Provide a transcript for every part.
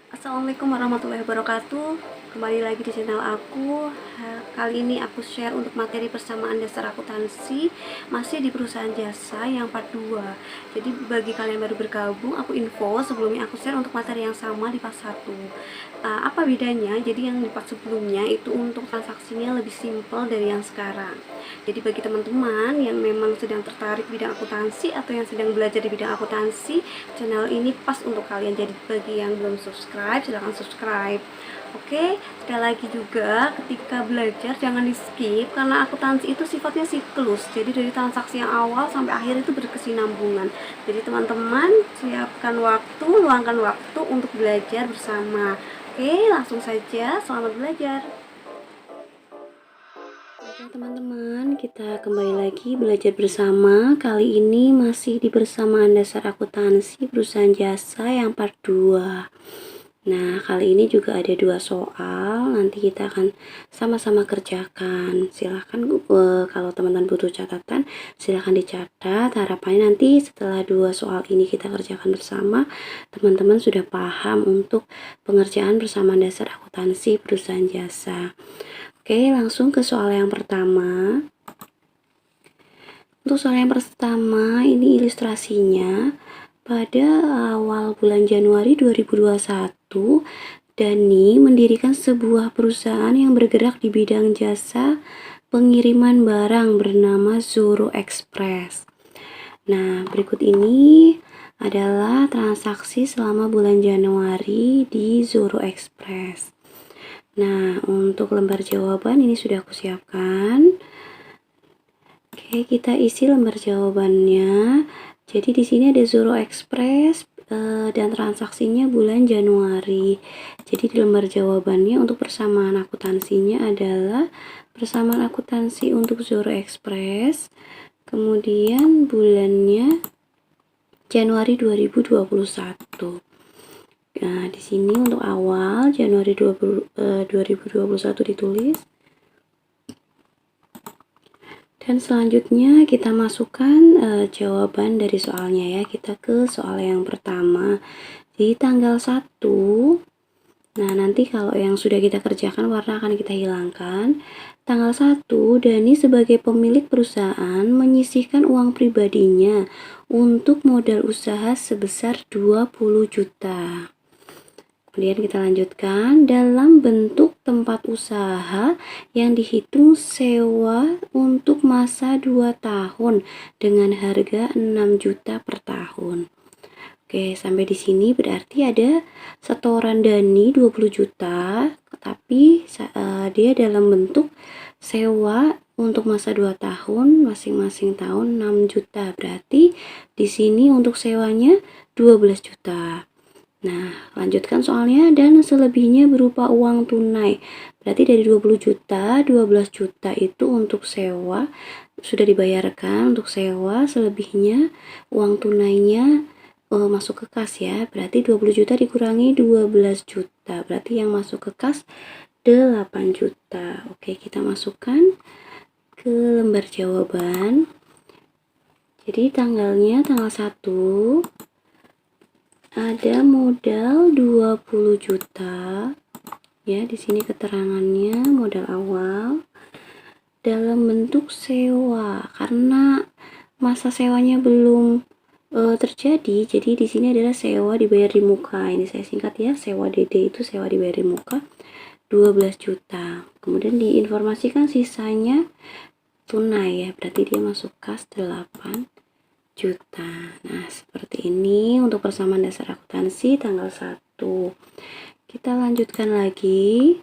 Assalamualaikum warahmatullahi wabarakatuh. Kembali lagi di channel aku. Kali ini aku share untuk materi persamaan dasar akuntansi masih di perusahaan jasa yang part 2. Jadi bagi kalian baru bergabung, aku info sebelumnya aku share untuk materi yang sama di part 1. Apa bedanya? Jadi yang di part sebelumnya itu untuk transaksinya lebih simpel dari yang sekarang. Jadi bagi teman-teman yang memang sedang tertarik bidang akuntansi atau yang sedang belajar di bidang akuntansi, channel ini pas untuk kalian. Jadi bagi yang belum subscribe, silahkan subscribe. Oke, sekali lagi juga ketika belajar jangan di skip karena akuntansi itu sifatnya siklus. Jadi dari transaksi yang awal sampai akhir itu berkesinambungan. Jadi teman-teman siapkan waktu, luangkan waktu untuk belajar bersama. Oke, langsung saja selamat belajar. Oke teman-teman, kita kembali lagi belajar bersama. Kali ini masih di persamaan dasar akuntansi perusahaan jasa yang part 2. Nah, kali ini juga ada 2 soal. Nanti kita akan sama-sama kerjakan. Silahkan kalau teman-teman butuh catatan, silahkan dicatat. Harapannya nanti setelah 2 soal ini kita kerjakan bersama, teman-teman sudah paham untuk pengerjaan persamaan dasar akuntansi perusahaan jasa. Oke, langsung ke soal yang pertama. Untuk soal yang pertama, ini ilustrasinya. Pada awal bulan Januari 2021, Dani mendirikan sebuah perusahaan yang bergerak di bidang jasa pengiriman barang bernama Zoro Express. Nah, berikut ini adalah transaksi selama bulan Januari di Zoro Express. Nah, untuk lembar jawaban ini sudah aku siapkan. Oke, kita isi lembar jawabannya. Jadi di sini ada Zoro Express dan transaksinya bulan Januari. Jadi di lembar jawabannya untuk persamaan akuntansinya adalah persamaan akuntansi untuk Zoro Express. Kemudian bulannya Januari 2021. Nah, di sini untuk awal Januari 2021 ditulis. Dan selanjutnya kita masukkan jawaban dari soalnya ya. Kita ke soal yang pertama. Di tanggal 1. Nah, nanti kalau yang sudah kita kerjakan warna akan kita hilangkan. Tanggal 1, Dani sebagai pemilik perusahaan menyisihkan uang pribadinya untuk modal usaha sebesar 20 juta. Kemudian kita lanjutkan dalam bentuk tempat usaha yang dihitung sewa untuk masa 2 tahun dengan harga 6 juta per tahun. Oke, sampai di sini berarti ada setoran Dani 20 juta, tapi dia dalam bentuk sewa untuk masa 2 tahun, masing-masing tahun 6 juta. Berarti di sini untuk sewanya 12 juta. Nah, lanjutkan soalnya, dan selebihnya berupa uang tunai. Berarti dari 20 juta, 12 juta itu untuk sewa, sudah dibayarkan untuk sewa, selebihnya uang tunainya masuk ke kas ya. Berarti 20 juta dikurangi 12 juta. Berarti yang masuk ke kas 8 juta. Oke, kita masukkan ke lembar jawaban. Jadi tanggalnya tanggal 1. Ada modal 20 juta. Ya, di sini keterangannya modal awal dalam bentuk sewa karena masa sewanya belum terjadi. Jadi di sini adalah sewa dibayar di muka. Ini saya singkat ya, sewa DD itu sewa dibayar di muka 12 juta. Kemudian diinformasikan sisanya tunai ya, berarti dia masuk kas 8 juta. Nah, seperti ini untuk persamaan dasar akuntansi tanggal 1. Kita lanjutkan lagi.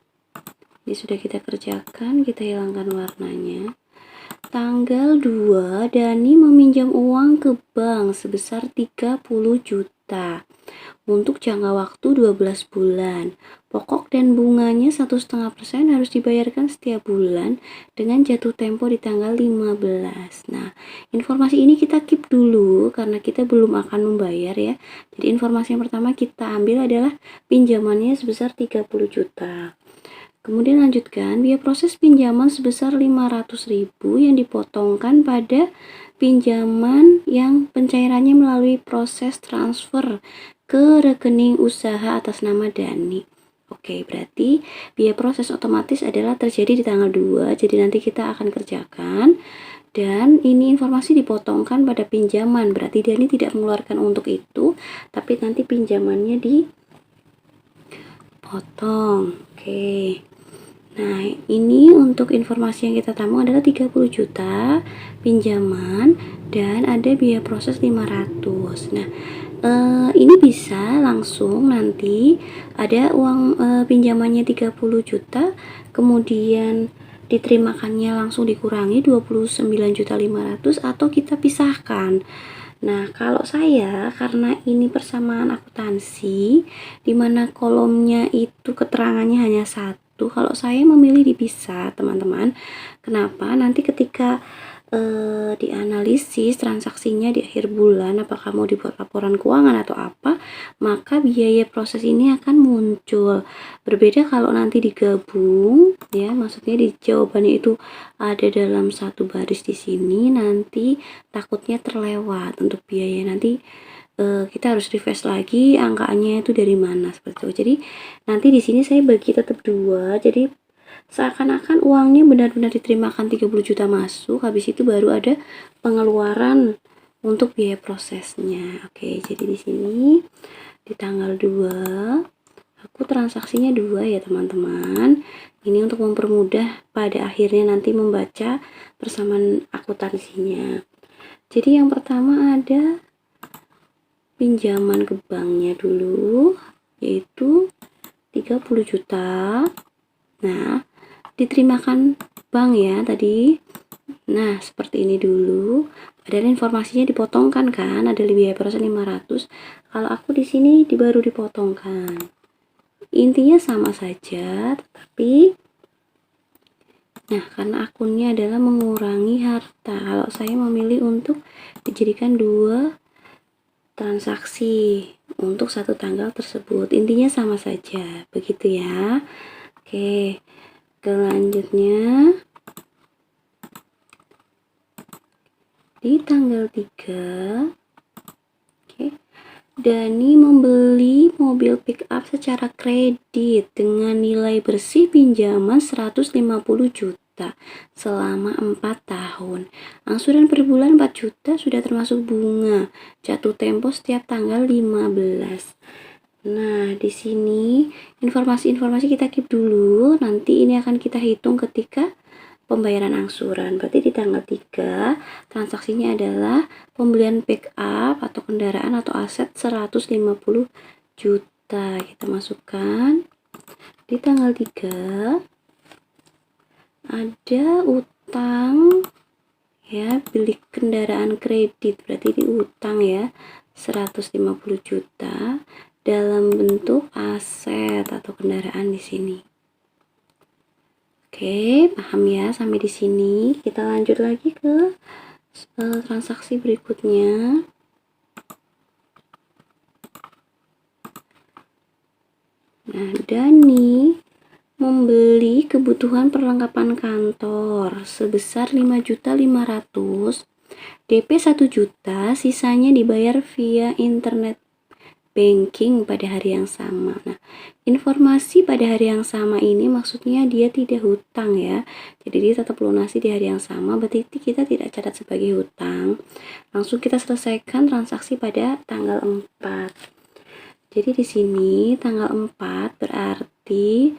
Ini sudah kita kerjakan, kita hilangkan warnanya. Tanggal 2, Dani meminjam uang ke bank sebesar 30 juta untuk jangka waktu 12 bulan. Pokok dan bunganya 1,5% harus dibayarkan setiap bulan dengan jatuh tempo di tanggal 15. Nah, informasi ini kita keep dulu karena kita belum akan membayar ya. Jadi informasi yang pertama kita ambil adalah pinjamannya sebesar 30 juta. Kemudian lanjutkan, biaya proses pinjaman sebesar 500.000 yang dipotongkan pada pinjaman yang pencairannya melalui proses transfer ke rekening usaha atas nama Dani. Oke, berarti biaya proses otomatis adalah terjadi di tanggal 2, jadi nanti kita akan kerjakan. Dan ini informasi dipotongkan pada pinjaman, berarti Dani tidak mengeluarkan untuk itu, tapi nanti pinjamannya dipotong. Oke. Nah, ini untuk informasi yang kita tamu adalah 30 juta pinjaman dan ada biaya proses 500. Nah, ini bisa langsung nanti ada uang pinjamannya 30 juta, kemudian diterimakannya langsung dikurangi 29.500.000 atau kita pisahkan. Nah, kalau saya karena ini persamaan akuntansi dimana kolomnya itu keterangannya hanya satu, kalau saya memilih dipisah, teman-teman. Kenapa? Nanti ketika dianalisis transaksinya di akhir bulan, apakah mau dibuat laporan keuangan atau apa, maka biaya proses ini akan muncul. Berbeda kalau nanti digabung, ya, maksudnya di jawabannya itu ada dalam satu baris di sini, nanti takutnya terlewat untuk biaya. Nanti kita harus refresh lagi angkanya itu dari mana, seperti itu. Jadi nanti di sini saya bagi tetap 2, jadi seakan-akan uangnya benar-benar diterimakan 30 juta masuk, habis itu baru ada pengeluaran untuk biaya prosesnya. Oke, jadi di sini di tanggal 2 aku transaksinya 2 ya teman-teman. Ini untuk mempermudah pada akhirnya nanti membaca persamaan akuntansinya. Jadi yang pertama ada pinjaman ke banknya dulu, yaitu 30 juta. Nah, diterimakan bank ya tadi. Nah, seperti ini dulu. Padahal informasinya dipotongkan kan, ada biaya proses 500. Kalau aku di sini baru dipotongkan. Intinya sama saja, tetapi karena akunnya adalah mengurangi harta. Kalau saya memilih untuk dijadikan 2 transaksi untuk satu tanggal tersebut, intinya sama saja, begitu ya. Oke, selanjutnya di tanggal 3, oke, Dani membeli mobil pick up secara kredit dengan nilai bersih pinjaman 150 juta selama 4 tahun. Angsuran per bulan 4 juta sudah termasuk bunga. Jatuh tempo setiap tanggal 15. Nah, di sini informasi-informasi kita keep dulu. Nanti ini akan kita hitung ketika pembayaran angsuran. Berarti di tanggal 3 transaksinya adalah pembelian pick up atau kendaraan atau aset 150 juta. Kita masukkan. Di tanggal 3 ada utang ya, beli kendaraan kredit, berarti di utang ya, 150 juta dalam bentuk aset atau kendaraan di sini. Oke, paham ya sampai di sini. Kita lanjut lagi ke transaksi berikutnya. Nah, Dani membeli kebutuhan perlengkapan kantor sebesar 5.500.000, DP 1 juta, sisanya dibayar via internet banking pada hari yang sama. Nah, informasi pada hari yang sama ini maksudnya dia tidak hutang ya. Jadi dia tetap lunasi di hari yang sama, berarti kita tidak catat sebagai hutang. Langsung kita selesaikan transaksi pada tanggal 4. Jadi di sini tanggal 4 berarti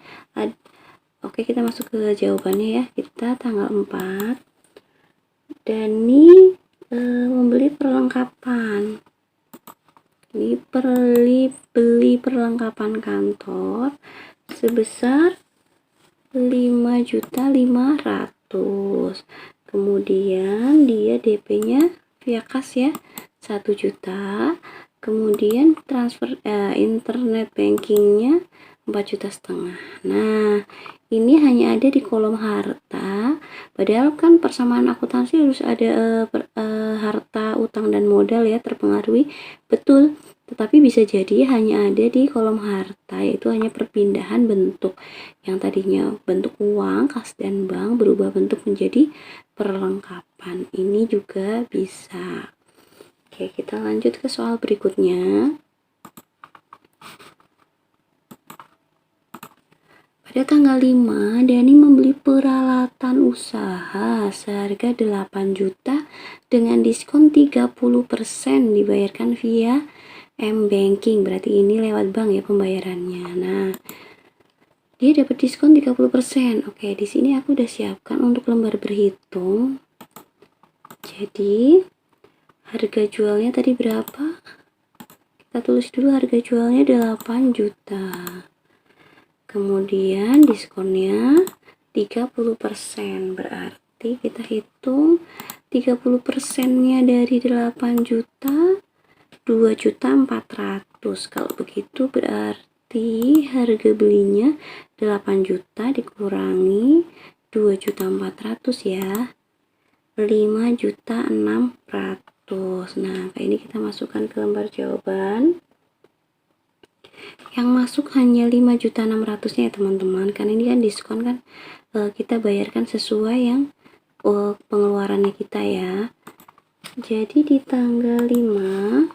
oke, kita masuk ke jawabannya ya. Kita tanggal 4 Dani membeli perlengkapan. Ini beli perlengkapan kantor sebesar 5.500.000. Kemudian dia DP-nya via kas ya, 1 juta. Kemudian transfer internet bankingnya 4,5 juta. Nah, ini hanya ada di kolom harta, padahal kan persamaan akuntansi harus ada harta, utang, dan modal ya terpengaruhi, betul, tetapi bisa jadi hanya ada di kolom harta, yaitu hanya perpindahan bentuk yang tadinya bentuk uang, kas, dan bank berubah bentuk menjadi perlengkapan. Ini juga bisa. Oke, kita lanjut ke soal berikutnya. Pada tanggal 5, Dani membeli peralatan usaha seharga 8 juta dengan diskon 30% dibayarkan via M-Banking. Berarti ini lewat bank ya pembayarannya. Nah, dia dapat diskon 30%. Oke, di sini aku udah siapkan untuk lembar berhitung. Jadi, harga jualnya tadi berapa? Kita tulis dulu harga jualnya 8 juta. Kemudian diskonnya 30%. Berarti kita hitung 30%-nya dari 8 juta, 2.400.000. Kalau begitu berarti harga belinya 8 juta dikurangi 2.400.000 ya. 5.600.000. Nah, kayak ini kita masukkan ke lembar jawaban. Yang masuk hanya 5.600.000 ya teman-teman, karena ini kan diskon kan, kita bayarkan sesuai yang pengeluarannya kita ya. Jadi di tanggal 5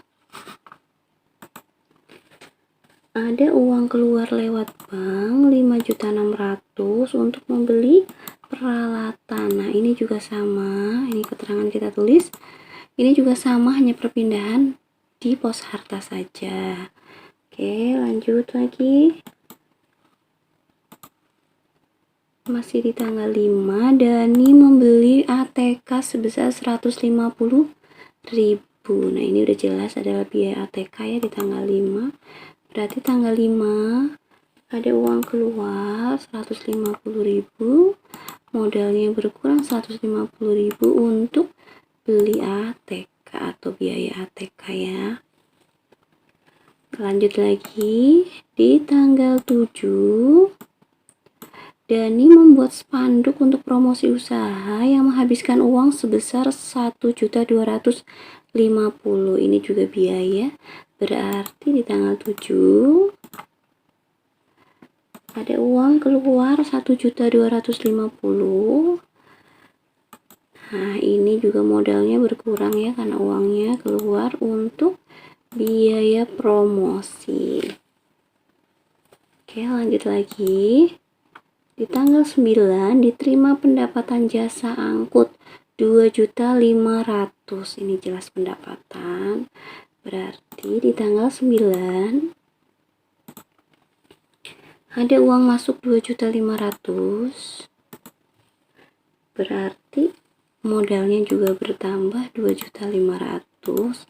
ada uang keluar lewat bank 5.600.000 untuk membeli peralatan. Nah, ini juga sama, ini keterangan kita tulis. Ini juga sama, hanya perpindahan di pos harta saja. Oke, lanjut lagi. Masih di tanggal 5, Dani membeli ATK sebesar 150.000. Nah, ini udah jelas adalah biaya ATK ya di tanggal 5. Berarti tanggal 5 ada uang keluar 150.000. Modalnya berkurang 150.000 untuk beli ATK atau biaya ATK ya. Lanjut lagi, di tanggal 7 Dani membuat spanduk untuk promosi usaha yang menghabiskan uang sebesar 1.250.000. Ini juga biaya. Berarti di tanggal 7 ada uang keluar 1.250.000. Nah, ini juga modalnya berkurang ya karena uangnya keluar untuk biaya promosi. Oke, lanjut lagi. Di tanggal 9 diterima pendapatan jasa angkut 2.500.000. Ini jelas pendapatan. Berarti di tanggal 9 ada uang masuk 2.500.000. Berarti modalnya juga bertambah 2.500.000.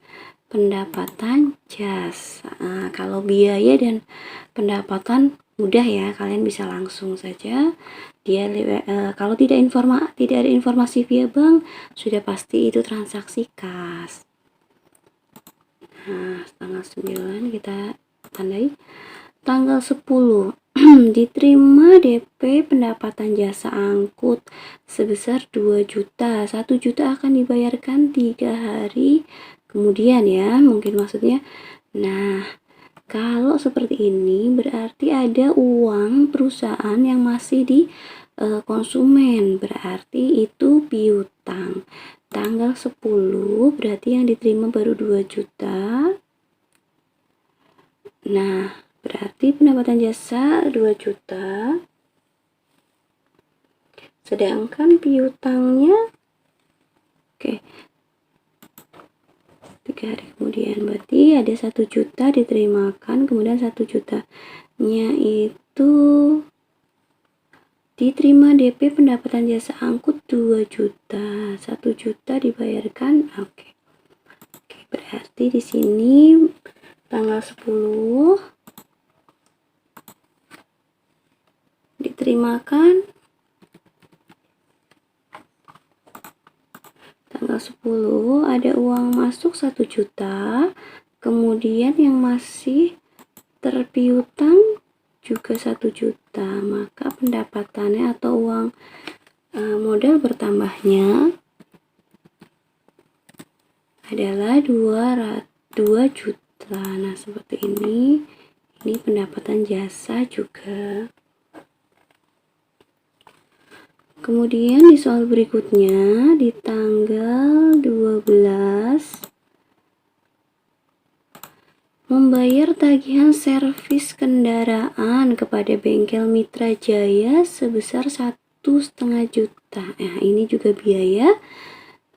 Pendapatan jasa. Nah, kalau biaya dan pendapatan mudah ya, kalian bisa langsung saja. Kalau tidak ada informasi via bank, sudah pasti itu transaksi kas. Nah, tanggal 9 kita tandai. Tanggal 10 diterima DP pendapatan jasa angkut sebesar 2 juta. 1 juta akan dibayarkan 3 hari kemudian ya, mungkin maksudnya. Nah, kalau seperti ini berarti ada uang perusahaan yang masih di konsumen, berarti itu piutang. Tanggal 10 berarti yang diterima baru 2 juta. Nah, berarti pendapatan jasa 2 juta. Sedangkan piutangnya oke, 3 hari kemudian, berarti ada 1 juta diterimakan, kemudian 1 jutanya itu diterima DP pendapatan jasa angkut 2 juta, 1 juta dibayarkan. Oke, berarti di sini tanggal 10 diterimakan, tanggal 10 ada uang masuk 1 juta, kemudian yang masih terpiutang juga 1 juta, maka pendapatannya atau uang modal bertambahnya adalah 2 juta. Nah, seperti ini pendapatan jasa juga. Kemudian di soal berikutnya di tanggal 12 Membayar tagihan servis kendaraan kepada bengkel Mitra Jaya sebesar 1,5 juta. Nah, ini juga biaya.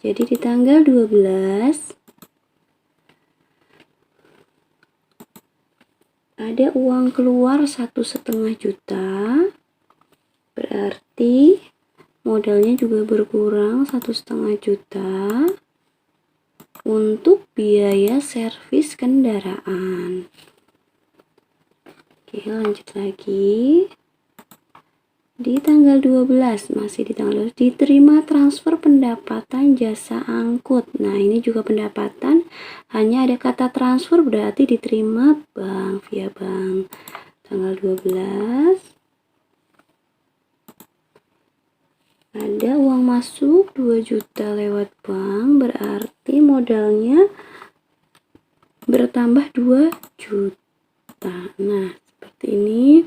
Jadi di tanggal 12 ada uang keluar 1,5 juta. Berarti modalnya juga berkurang 1,5 juta untuk biaya servis kendaraan. Oke, lanjut lagi. Di tanggal 12, masih di tanggal 12, diterima transfer pendapatan jasa angkut. Nah, ini juga pendapatan, hanya ada kata transfer, berarti diterima bank, via bank. Tanggal 12 ada uang masuk 2 juta lewat bank, berarti modalnya bertambah 2 juta. Nah, seperti ini.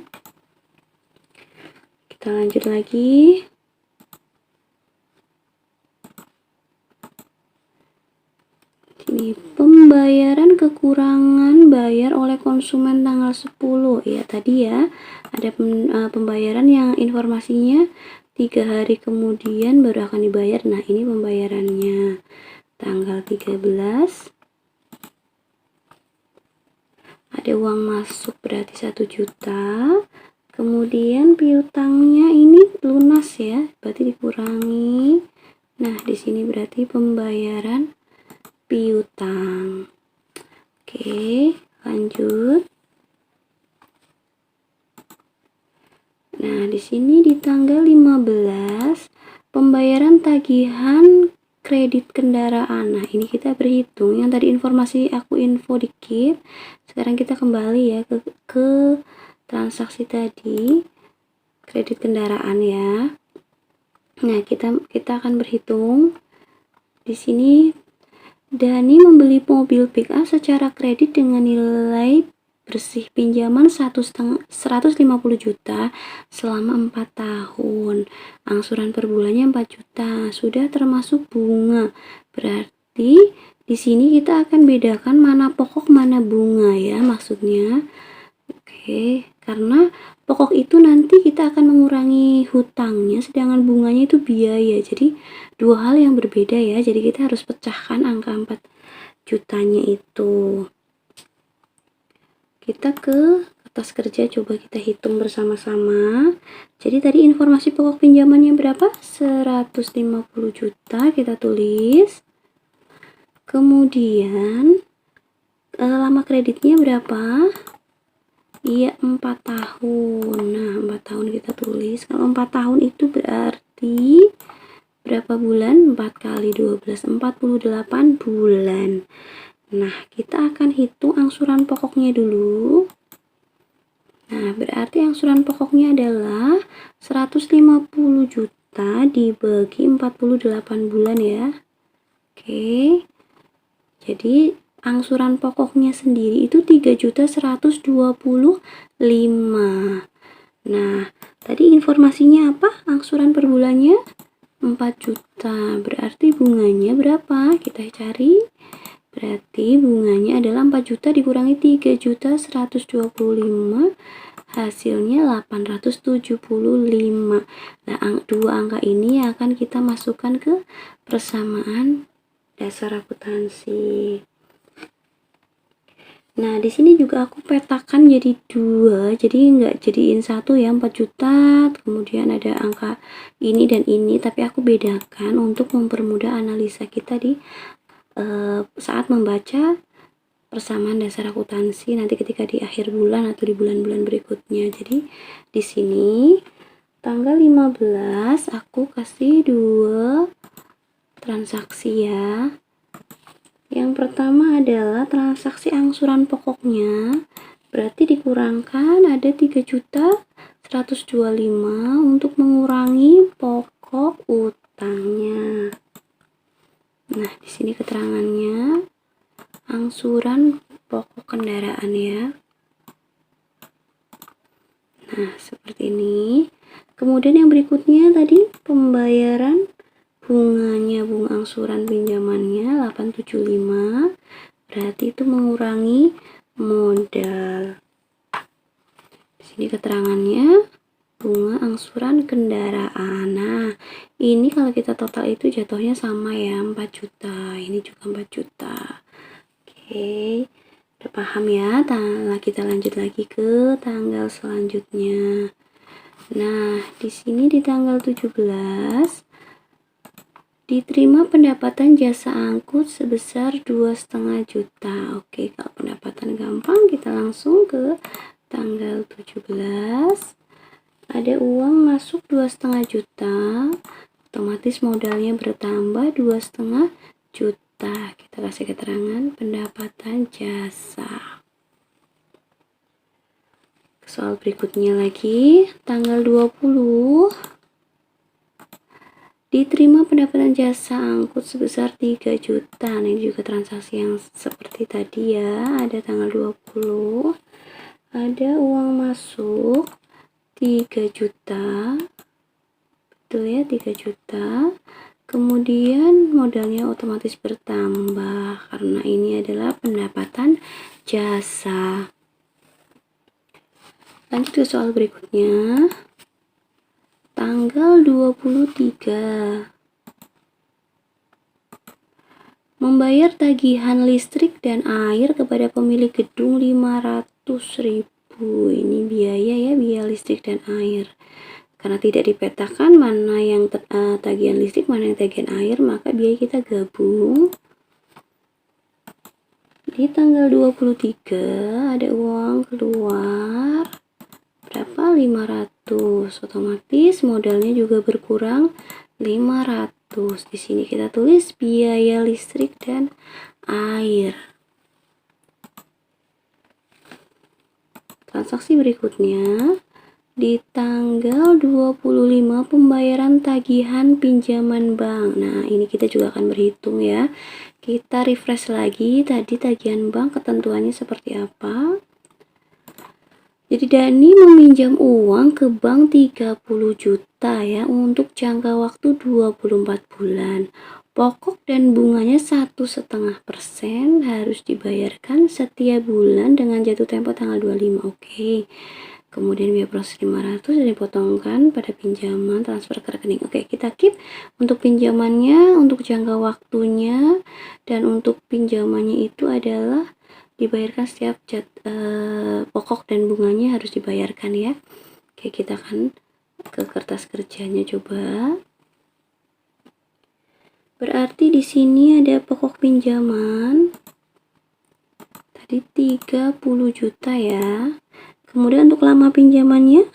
Kita lanjut lagi. Ini pembayaran kekurangan bayar oleh konsumen tanggal 10. Ya, tadi ya, ada pembayaran yang informasinya 3 hari kemudian baru akan dibayar. Nah, ini pembayarannya tanggal 13. Ada uang masuk berarti 1 juta. Kemudian piutangnya ini lunas ya, berarti dikurangi. Nah, di sini berarti pembayaran piutang. Oke, lanjut. Nah, di sini di tanggal 15 pembayaran tagihan kredit kendaraan. Nah, ini kita berhitung. Yang tadi informasi aku info dikit. Sekarang kita kembali ya ke transaksi tadi, kredit kendaraan ya. Nah, kita akan berhitung. Di sini Dani membeli mobil pick up secara kredit dengan nilai bersih pinjaman 150 juta selama 4 tahun. Angsuran per bulannya 4 juta. Sudah termasuk bunga. Berarti di sini kita akan bedakan mana pokok mana bunga ya, maksudnya. Oke, karena pokok itu nanti kita akan mengurangi hutangnya, sedangkan bunganya itu biaya. Jadi dua hal yang berbeda ya. Jadi kita harus pecahkan angka 4 jutanya itu. Kita ke kertas kerja, coba kita hitung bersama-sama. Jadi tadi informasi pokok pinjamannya berapa? 150 juta kita tulis. Kemudian lama kreditnya berapa? Iya, 4 tahun. Nah, 4 tahun kita tulis. Kalau 4 tahun itu berarti berapa bulan? 4 kali 12, 48 bulan. Nah, kita akan hitung angsuran pokoknya dulu. Nah, berarti angsuran pokoknya adalah 150 juta dibagi 48 bulan ya. Oke. Jadi angsuran pokoknya sendiri itu 3.125.000. Nah, tadi informasinya apa? Angsuran per bulannya 4 juta. Berarti bunganya berapa? Kita cari. Berarti bunganya adalah 4 juta dikurangi 3.125, hasilnya 875. Nah, dua angka ini akan kita masukkan ke persamaan dasar akuntansi. Nah, di sini juga aku petakan jadi dua, jadi nggak jadiin satu ya, 4 juta, kemudian ada angka ini dan ini, tapi aku bedakan untuk mempermudah analisa kita di saat membaca persamaan dasar akuntansi nanti ketika di akhir bulan atau di bulan-bulan berikutnya. Jadi di sini tanggal 15 aku kasih dua transaksi ya. Yang pertama adalah transaksi angsuran pokoknya, berarti dikurangkan ada 3.125 untuk mengurangi pokok utangnya. Nah, di sini keterangannya angsuran pokok kendaraan ya. Nah, seperti ini. Kemudian yang berikutnya tadi pembayaran bunganya, bunga angsuran pinjamannya 875, berarti itu mengurangi modal. Di sini keterangannya bunga angsuran kendaraan. Nah, ini kalau kita total itu jatuhnya sama ya, 4 juta. Ini juga 4 juta. Oke, udah paham ya? Nah, kita lanjut lagi ke tanggal selanjutnya. Nah, di sini di tanggal 17 diterima pendapatan jasa angkut sebesar 2,5 juta. Oke, kalau pendapatan gampang kita langsung ke tanggal 17. Ada uang masuk 2,5 juta, otomatis modalnya bertambah 2,5 juta. Kita kasih keterangan pendapatan jasa. Soal berikutnya lagi, tanggal 20 diterima pendapatan jasa angkut sebesar 3 juta. Nah, ini juga transaksi yang seperti tadi ya. Ada tanggal 20, ada uang masuk 3 juta. Betul ya, 3 juta. Kemudian modalnya otomatis bertambah karena ini adalah pendapatan jasa. Lanjut ke soal berikutnya. Tanggal 23. Membayar tagihan listrik dan air kepada pemilik gedung 500.000. Ini biaya ya, biaya listrik dan air. Karena tidak dipetakan mana yang tagihan listrik, mana yang tagihan air, maka biaya kita gabung. Di tanggal 23 ada uang keluar berapa? 500. Otomatis modalnya juga berkurang 500. Di sini kita tulis biaya listrik dan air. Transaksi berikutnya di tanggal 25 pembayaran tagihan pinjaman bank. Nah, ini kita juga akan berhitung ya. Kita refresh lagi tadi tagihan bank ketentuannya seperti apa. Jadi Dani meminjam uang ke bank 30 juta ya untuk jangka waktu 24 bulan. Pokok dan bunganya 1,5% harus dibayarkan setiap bulan dengan jatuh tempo tanggal 25. Oke. Kemudian biaya proses 500 dipotongkan pada pinjaman transfer ke rekening. Oke, kita keep untuk pinjamannya, untuk jangka waktunya, dan untuk pinjamannya itu adalah dibayarkan setiap pokok dan bunganya harus dibayarkan ya. Oke, kita akan ke kertas kerjanya coba. Berarti di sini ada pokok pinjaman tadi 30 juta ya. Kemudian untuk lama pinjamannya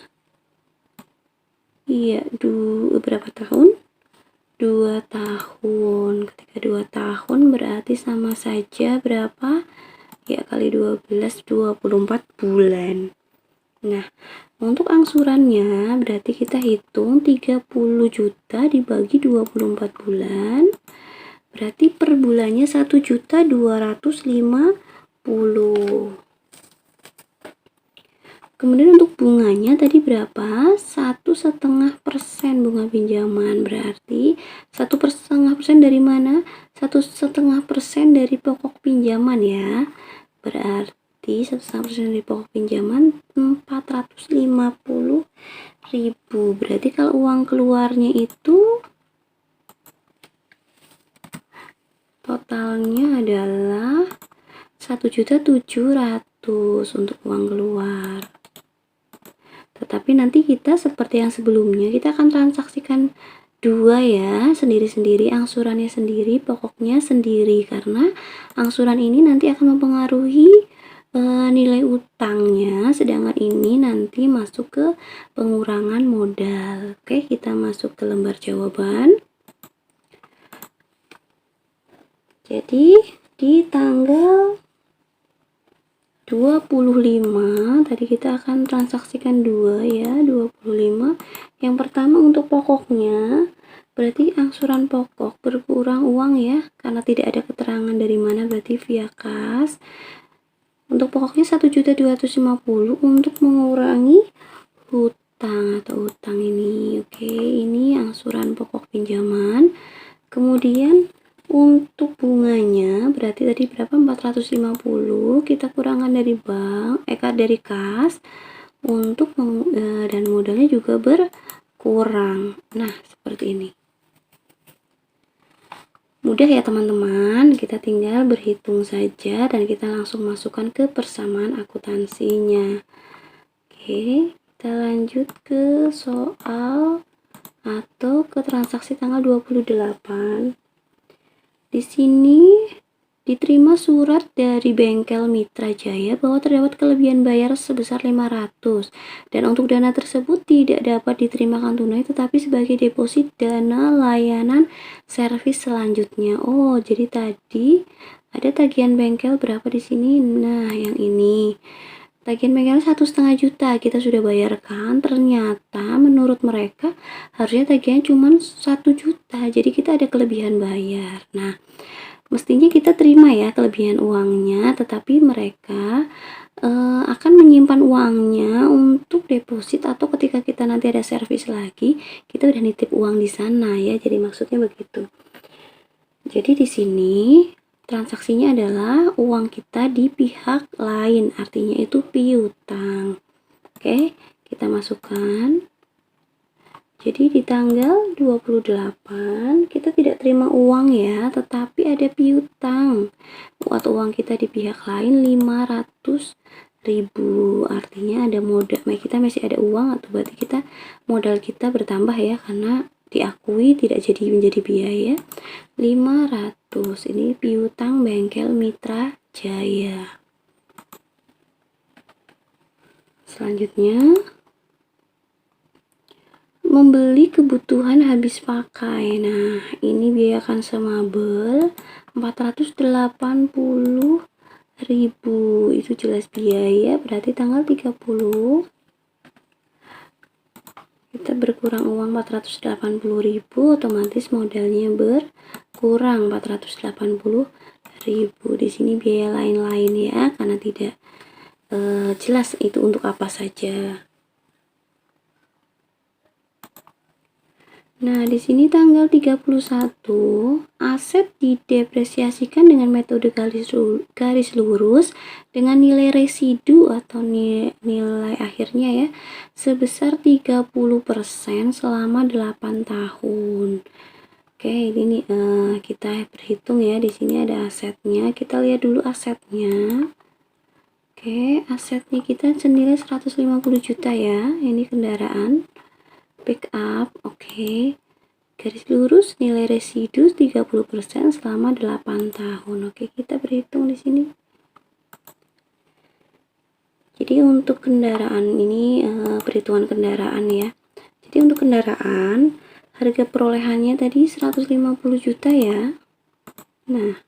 iya, berapa tahun? 2 tahun. Ketika 2 tahun berarti sama saja berapa? Ya kali 12, 24 bulan. Nah, untuk angsurannya berarti kita hitung 30 juta dibagi 24 bulan. Berarti per bulannya 1.250.000. Kemudian untuk bunganya tadi berapa? 1,5% bunga pinjaman. Berarti 1,5% dari mana? 1,5% dari pokok pinjaman ya. Berarti 1,5% dari pokok pinjaman 450.000. Berarti kalau uang keluarnya itu totalnya adalah 1.700.000 untuk uang keluar. Tetapi nanti kita seperti yang sebelumnya, kita akan transaksikan dua ya, sendiri-sendiri, angsurannya sendiri, pokoknya sendiri, karena angsuran ini nanti akan mempengaruhi nilai utangnya, sedangkan ini nanti masuk ke pengurangan modal. Oke, kita masuk ke lembar jawaban. Jadi di tanggal 25 tadi kita akan transaksikan dua ya, 25. Yang pertama untuk pokoknya berarti angsuran pokok berkurang uang ya, karena tidak ada keterangan dari mana, berarti via kas. Untuk pokoknya 1.250.000 untuk mengurangi hutang atau utang ini. Oke, ini angsuran pokok pinjaman. Kemudian Untuk bunganya berarti tadi berapa? 450, kita kurangkan dari bank, dari kas, untuk dan modalnya juga berkurang. Nah, seperti ini. Mudah ya teman-teman, kita tinggal berhitung saja dan kita langsung masukkan ke persamaan akuntansinya. Oke, kita lanjut ke soal atau ke transaksi tanggal 28. Di sini diterima surat dari bengkel Mitra Jaya bahwa terdapat kelebihan bayar sebesar 500 dan untuk dana tersebut tidak dapat diterimakan tunai tetapi sebagai deposit dana layanan servis selanjutnya. Oh, jadi tadi ada tagihan bengkel berapa di sini? Nah, yang ini. Tagihan bengkel 1,5 juta kita sudah bayarkan, ternyata menurut mereka harusnya tagihannya cuma 1 juta, jadi kita ada kelebihan bayar. Nah, mestinya kita terima ya kelebihan uangnya, tetapi mereka akan menyimpan uangnya untuk deposit atau ketika kita nanti ada servis lagi, kita udah nitip uang di sana ya. Jadi maksudnya begitu. Jadi di sini transaksinya adalah uang kita di pihak lain, artinya itu piutang. Oke, kita masukkan. Jadi di tanggal 28 kita tidak terima uang ya, tetapi ada piutang. Buat uang kita di pihak lain 500.000, artinya ada modal. Kita masih ada uang, atau berarti kita modal kita bertambah ya, karena diakui tidak jadi menjadi biaya. 500, ini piutang bengkel Mitra Jaya. Selanjutnya, membeli kebutuhan habis pakai. Nah, ini biaya konsumabel 480.000, itu jelas biaya, berarti tanggal 30 kita berkurang uang 480.000, otomatis modalnya berkurang 480.000. Di sini biaya lain-lain ya, karena tidak jelas itu untuk apa saja. Nah, di sini tanggal 31, aset didepresiasikan dengan metode garis lurus dengan nilai residu atau nilai akhirnya ya sebesar 30% selama 8 tahun. Oke, ini kita berhitung ya. Di sini ada asetnya. Kita lihat dulu asetnya. Oke, asetnya kita senilai 150 juta ya. Ini kendaraan pick up. Oke, garis lurus nilai residu 30% selama 8 tahun. Oke, kita berhitung di sini. Jadi untuk kendaraan ini perhitungan kendaraan ya. Jadi untuk kendaraan harga perolehannya tadi 150 juta ya. Nah,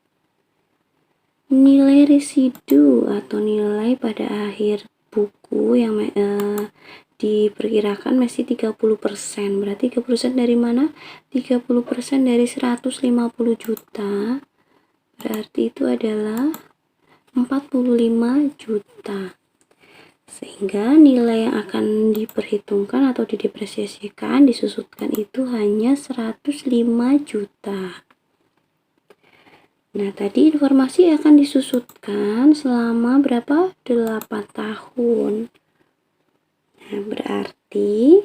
nilai residu atau nilai pada akhir buku yang diperkirakan masih 30%. Berarti 30% dari mana? 30% dari 150 juta. Berarti itu adalah 45 juta. Sehingga nilai yang akan diperhitungkan atau didepresiasikan, disusutkan itu hanya 105 juta. Nah, tadi informasi akan disusutkan selama berapa? 8 tahun. Nah, berarti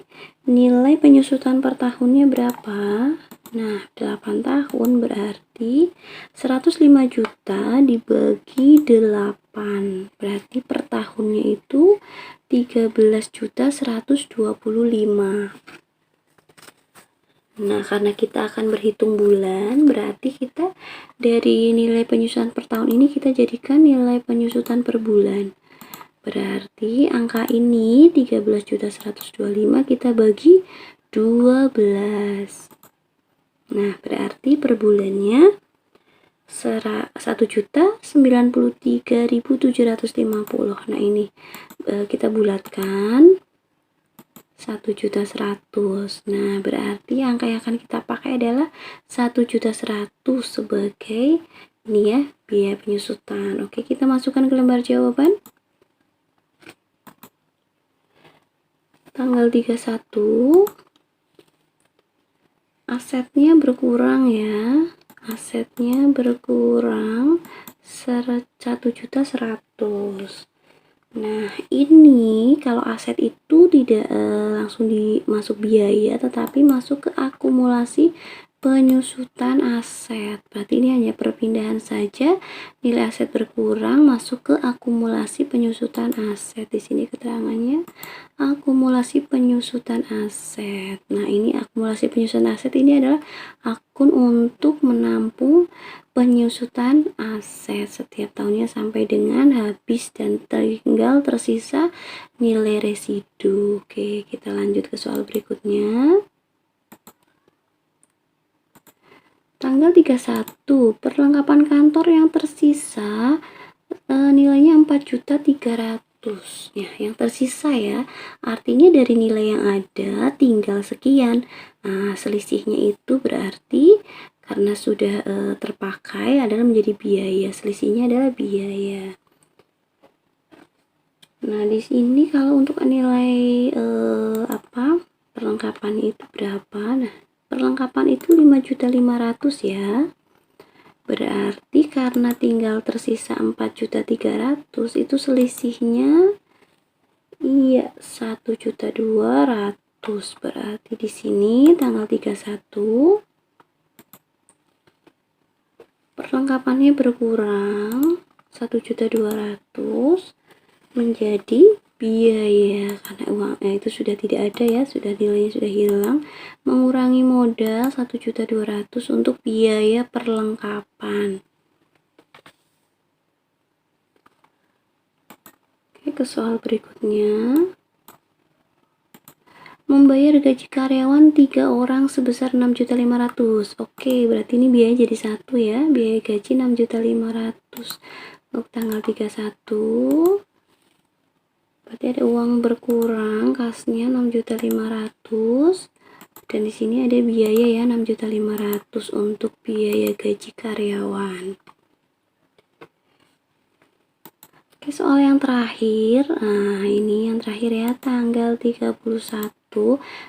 nilai penyusutan per tahunnya berapa? Nah, 8 tahun berarti 105 juta dibagi 8. Berarti per tahunnya itu 13.125. Nah, karena kita akan berhitung bulan, berarti kita dari nilai penyusutan per tahun ini kita jadikan nilai penyusutan per bulan. Berarti angka ini 13.125 kita bagi 12. Nah, berarti per bulannya 1.093.750. Nah, ini kita bulatkan 1.100.000. Nah, berarti angka yang akan kita pakai adalah 1.100.000 sebagai ini ya, biaya penyusutan. Oke, kita masukkan ke lembar jawaban. Tanggal 31 asetnya berkurang ya. asetnya berkurang 1.100.000. Nah, ini kalau aset itu tidak langsung dimasuk biaya, tetapi masuk ke akumulasi penyusutan aset. Berarti ini hanya perpindahan saja, nilai aset berkurang masuk ke akumulasi penyusutan aset. Di sini keterangannya akumulasi penyusutan aset. Nah, ini akumulasi penyusutan aset ini adalah akun untuk menampung penyusutan aset setiap tahunnya sampai dengan habis dan tinggal tersisa nilai residu. Oke, kita lanjut ke soal berikutnya. Tanggal 31, perlengkapan kantor yang tersisa nilainya 4.300.000. Ya, yang tersisa ya. Artinya dari nilai yang ada tinggal sekian. Nah, selisihnya itu berarti karena sudah terpakai adalah menjadi biaya. Selisihnya adalah biaya. Nah, di sini kalau untuk nilai perlengkapan itu berapa? Nah, perlengkapan itu 5.500.000 ya. Berarti karena tinggal tersisa 4.300.000 itu selisihnya iya 1.200.000. Berarti di sini tanggal 31 perlengkapannya berkurang 1.200.000 menjadi biaya karena uangnya itu sudah tidak ada ya, sudah nilainya sudah hilang, mengurangi modal 1.200.000 untuk biaya perlengkapan. Oke, ke soal berikutnya. Membayar gaji karyawan 3 orang sebesar 6.500.000. Oke, berarti ini biaya jadi 1 ya, biaya gaji 6.500.000 untuk tanggal 31. Berarti ada uang berkurang kasnya 6.500.000 dan di sini ada biaya ya 6.500.000 untuk biaya gaji karyawan. Oke, soal yang terakhir. Nah, ini yang terakhir ya, tanggal 31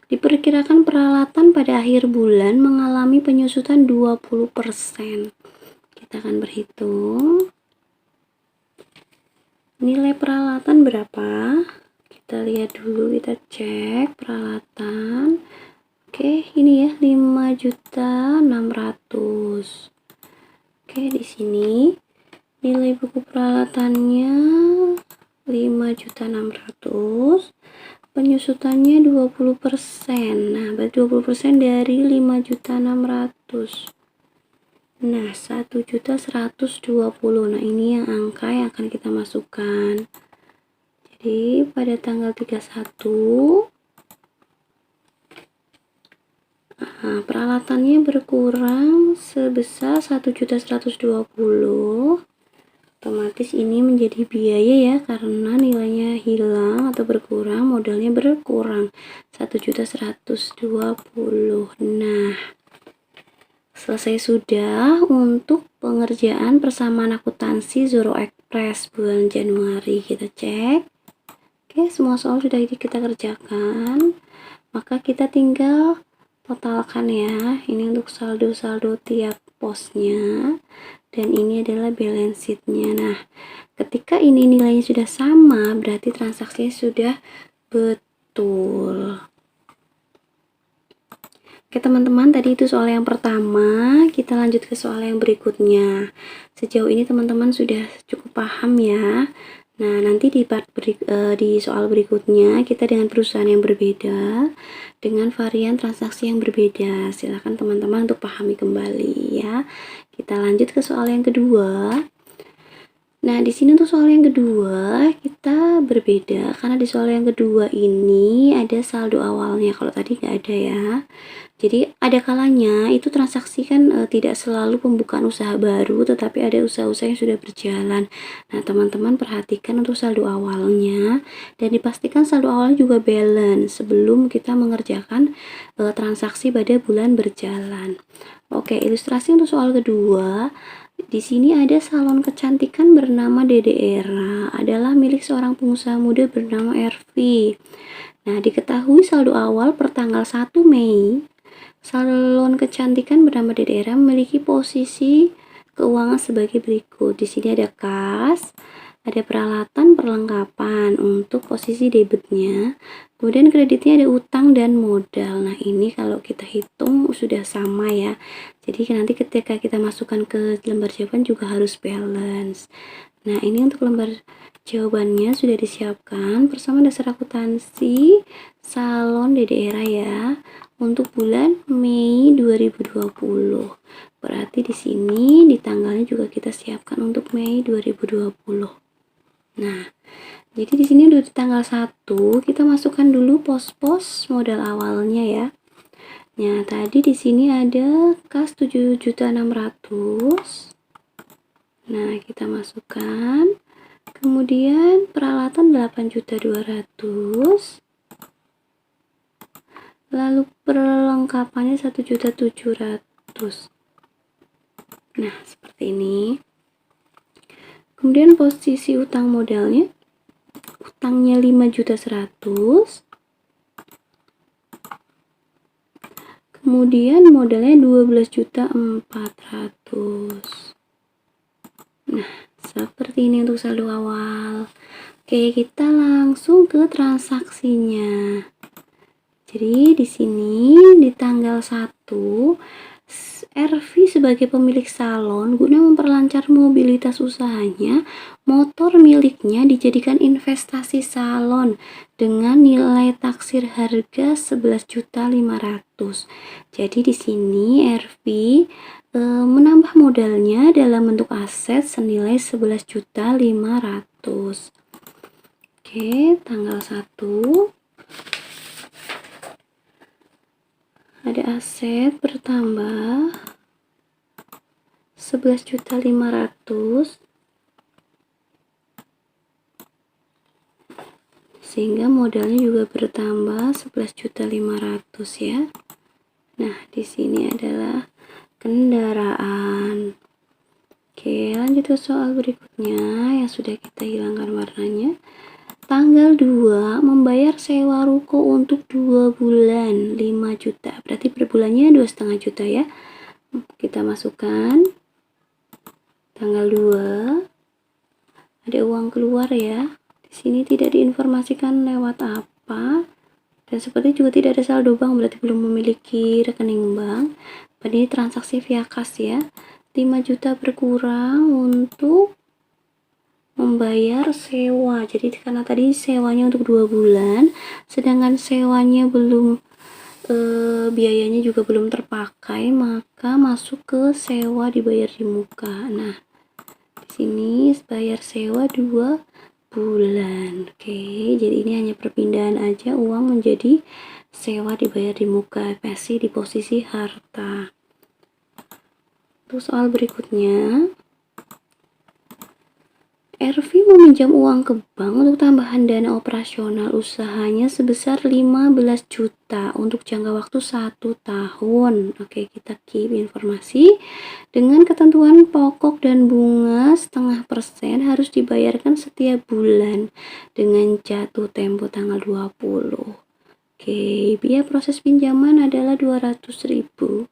diperkirakan peralatan pada akhir bulan mengalami penyusutan 20%. Kita akan berhitung. Nilai peralatan berapa? Kita lihat dulu, kita cek peralatan. Oke, ini ya 5.600.000. Oke, di sini nilai buku peralatannya 5.600.000. Penyusutannya 20%. Nah, berarti 20% dari 5.600.000. Nah, 1.120.000. Nah, ini yang angka yang akan kita masukkan. Jadi, pada tanggal 31 peralatannya berkurang sebesar 1.120.000. Otomatis ini menjadi biaya ya karena nilainya hilang atau berkurang, modalnya berkurang 1.120.000. Nah, selesai sudah untuk pengerjaan persamaan akuntansi Zoro Express bulan Januari. Kita cek. Oke, semua soal sudah kita kerjakan. Maka kita tinggal totalkan ya. Ini untuk saldo-saldo tiap posnya. Dan ini adalah balance sheet-nya. Nah, ketika ini nilainya sudah sama, berarti transaksinya sudah betul. Oke teman-teman, tadi itu soal yang pertama. Kita lanjut ke soal yang berikutnya. Sejauh ini teman-teman sudah cukup paham ya. Nah, nanti di soal berikutnya kita dengan perusahaan yang berbeda, dengan varian transaksi yang berbeda. Silakan teman-teman untuk pahami kembali ya. Kita lanjut ke soal yang kedua. Nah, di sini untuk soal yang kedua kita berbeda karena di soal yang kedua ini ada saldo awalnya. Kalau tadi nggak ada ya. Jadi ada kalanya itu transaksi kan tidak selalu pembukaan usaha baru, tetapi ada usaha-usaha yang sudah berjalan. Nah, teman-teman perhatikan untuk saldo awalnya dan dipastikan saldo awalnya juga balance sebelum kita mengerjakan transaksi pada bulan berjalan. Oke, ilustrasi untuk soal kedua. Di sini ada salon kecantikan bernama Dede Era adalah milik seorang pengusaha muda bernama RV. Nah, diketahui saldo awal per tanggal 1 Mei Salon kecantikan bernama DDRA memiliki posisi keuangan sebagai berikut. Di sini ada kas, ada peralatan perlengkapan untuk posisi debitnya, kemudian kreditnya ada utang dan modal. Nah, ini kalau kita hitung sudah sama ya. Jadi nanti ketika kita masukkan ke lembar jawaban juga harus balance. Nah, ini untuk lembar jawabannya sudah disiapkan bersama dasar akuntansi salon DDRA ya untuk bulan Mei 2020. Berarti di sini di tanggalnya juga kita siapkan untuk Mei 2020. Nah, jadi di sini udah di tanggal 1, kita masukkan dulu pos-pos modal awalnya ya. Nah, tadi di sini ada kas 7.600.000. Nah, kita masukkan. Kemudian peralatan 8.200.000. Lalu perlengkapannya 1.700.000. Nah, seperti ini. Kemudian posisi utang modalnya, utangnya 5.100.000. Kemudian modalnya 12.400.000. Nah, seperti ini untuk saldo awal. Oke, kita langsung ke transaksinya. Jadi di sini di tanggal 1 RV sebagai pemilik salon guna memperlancar mobilitas usahanya, motor miliknya dijadikan investasi salon dengan nilai taksir harga 11.500.000. Jadi di sini RV menambah modalnya dalam bentuk aset senilai 11.500.000. Oke, tanggal 1 ada aset bertambah 11.500.000 sehingga modalnya juga bertambah 11.500.000 ya. Nah, di sini adalah kendaraan. Oke, lanjut ke soal berikutnya yang sudah kita hilangkan warnanya. Tanggal 2 membayar sewa ruko untuk 2 bulan 5 juta. Berarti per bulannya 2,5 juta ya. Kita masukkan. Tanggal 2 ada uang keluar ya. Di sini tidak diinformasikan lewat apa. Dan seperti juga tidak ada saldo bank, berarti belum memiliki rekening bank. Berarti transaksi via kas ya. 5 juta berkurang untuk membayar sewa. Jadi karena tadi sewanya untuk 2 bulan, sedangkan sewanya belum biayanya juga belum terpakai, maka masuk ke sewa dibayar di muka. Nah, di sini bayar sewa 2 bulan. Oke, jadi ini hanya perpindahan aja uang menjadi sewa dibayar di muka, masih di posisi harta. Terus soal berikutnya, RV meminjam uang ke bank untuk tambahan dana operasional usahanya sebesar 15 juta untuk jangka waktu 1 tahun. Oke, kita keep informasi. Dengan ketentuan pokok dan bunga 0,5% harus dibayarkan setiap bulan dengan jatuh tempo tanggal 20. Oke, biaya proses pinjaman adalah 200.000.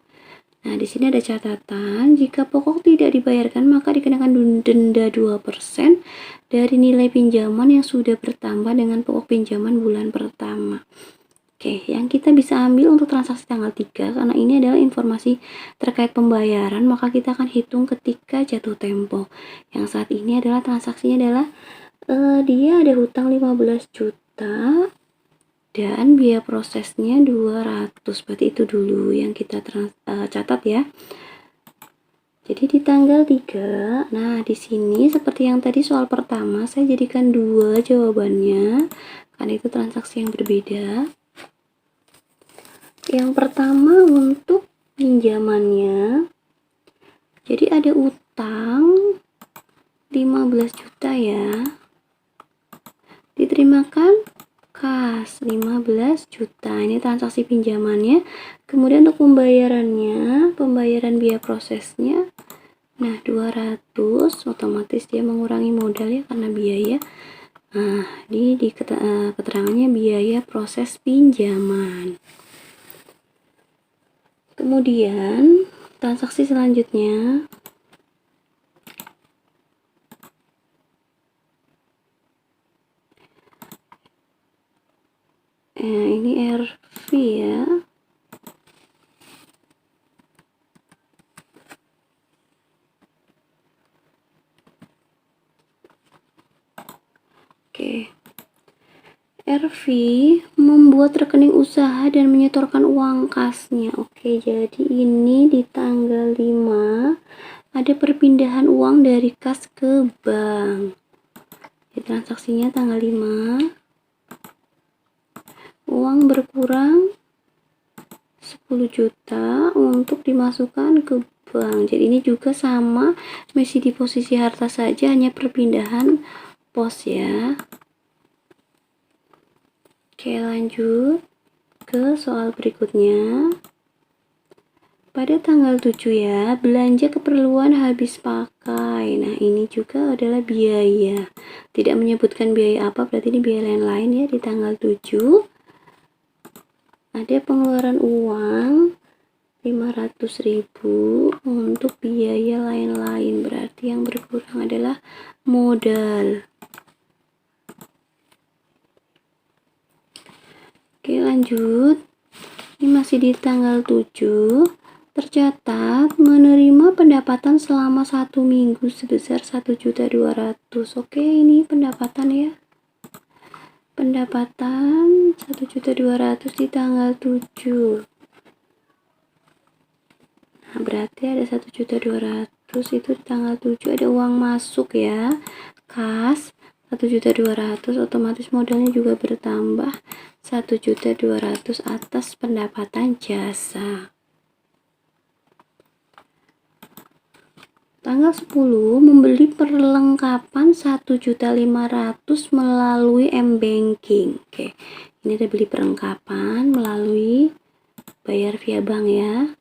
Nah, di sini ada catatan, jika pokok tidak dibayarkan maka dikenakan denda 2% dari nilai pinjaman yang sudah bertambah dengan pokok pinjaman bulan pertama. Oke, yang kita bisa ambil untuk transaksi tanggal 3, karena ini adalah informasi terkait pembayaran, maka kita akan hitung ketika jatuh tempo. Yang saat ini adalah transaksinya adalah dia ada hutang 15 juta dan biaya prosesnya 200. Berarti itu dulu yang kita catat ya. Jadi di tanggal 3, nah di sini seperti yang tadi soal pertama, saya jadikan 2 jawabannya karena itu transaksi yang berbeda. Yang pertama untuk pinjamannya, jadi ada utang 15 juta ya, diterimakan kas 15 juta. Ini transaksi pinjamannya. Kemudian untuk pembayarannya, pembayaran biaya prosesnya, nah 200, otomatis dia mengurangi modal ya karena biaya. Nah, di keterangannya biaya proses pinjaman. Kemudian transaksi selanjutnya ini RV ya. Oke. RV membuat rekening usaha dan menyetorkan uang kasnya. Oke, jadi ini di tanggal 5 ada perpindahan uang dari kas ke bank. Jadi, transaksinya tanggal 5. Uang berkurang 10 juta untuk dimasukkan ke bank. Jadi ini juga sama, masih di posisi harta saja, hanya perpindahan pos ya. Oke, lanjut ke soal berikutnya. Pada tanggal 7 ya, belanja keperluan habis pakai. Nah, ini juga adalah biaya. Tidak menyebutkan biaya apa, berarti ini biaya lain-lain ya. Di tanggal 7 ada pengeluaran uang 500.000 untuk biaya lain-lain, berarti yang berkurang adalah modal. Oke, lanjut. Ini masih di tanggal 7. Tercatat menerima pendapatan selama 1 minggu sebesar 1.200.000. Oke, ini pendapatan ya. Pendapatan 1.200.000 di tanggal 7. Nah, berarti ada 1.200.000 itu di tanggal 7 ada uang masuk ya. Kas 1.200.000, otomatis modalnya juga bertambah 1.200.000 atas pendapatan jasa. Tanggal 10 membeli perlengkapan 1.500.000 melalui M-Banking. Oke, ini ada beli perlengkapan melalui bayar via bank ya.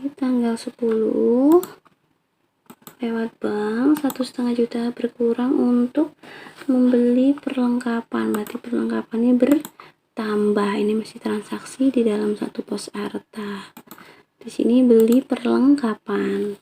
Di tanggal 10 lewat bank 1,5 juta berkurang untuk membeli perlengkapan, berarti perlengkapannya bertambah. Ini masih transaksi di dalam satu pos harta. Di sini beli perlengkapan.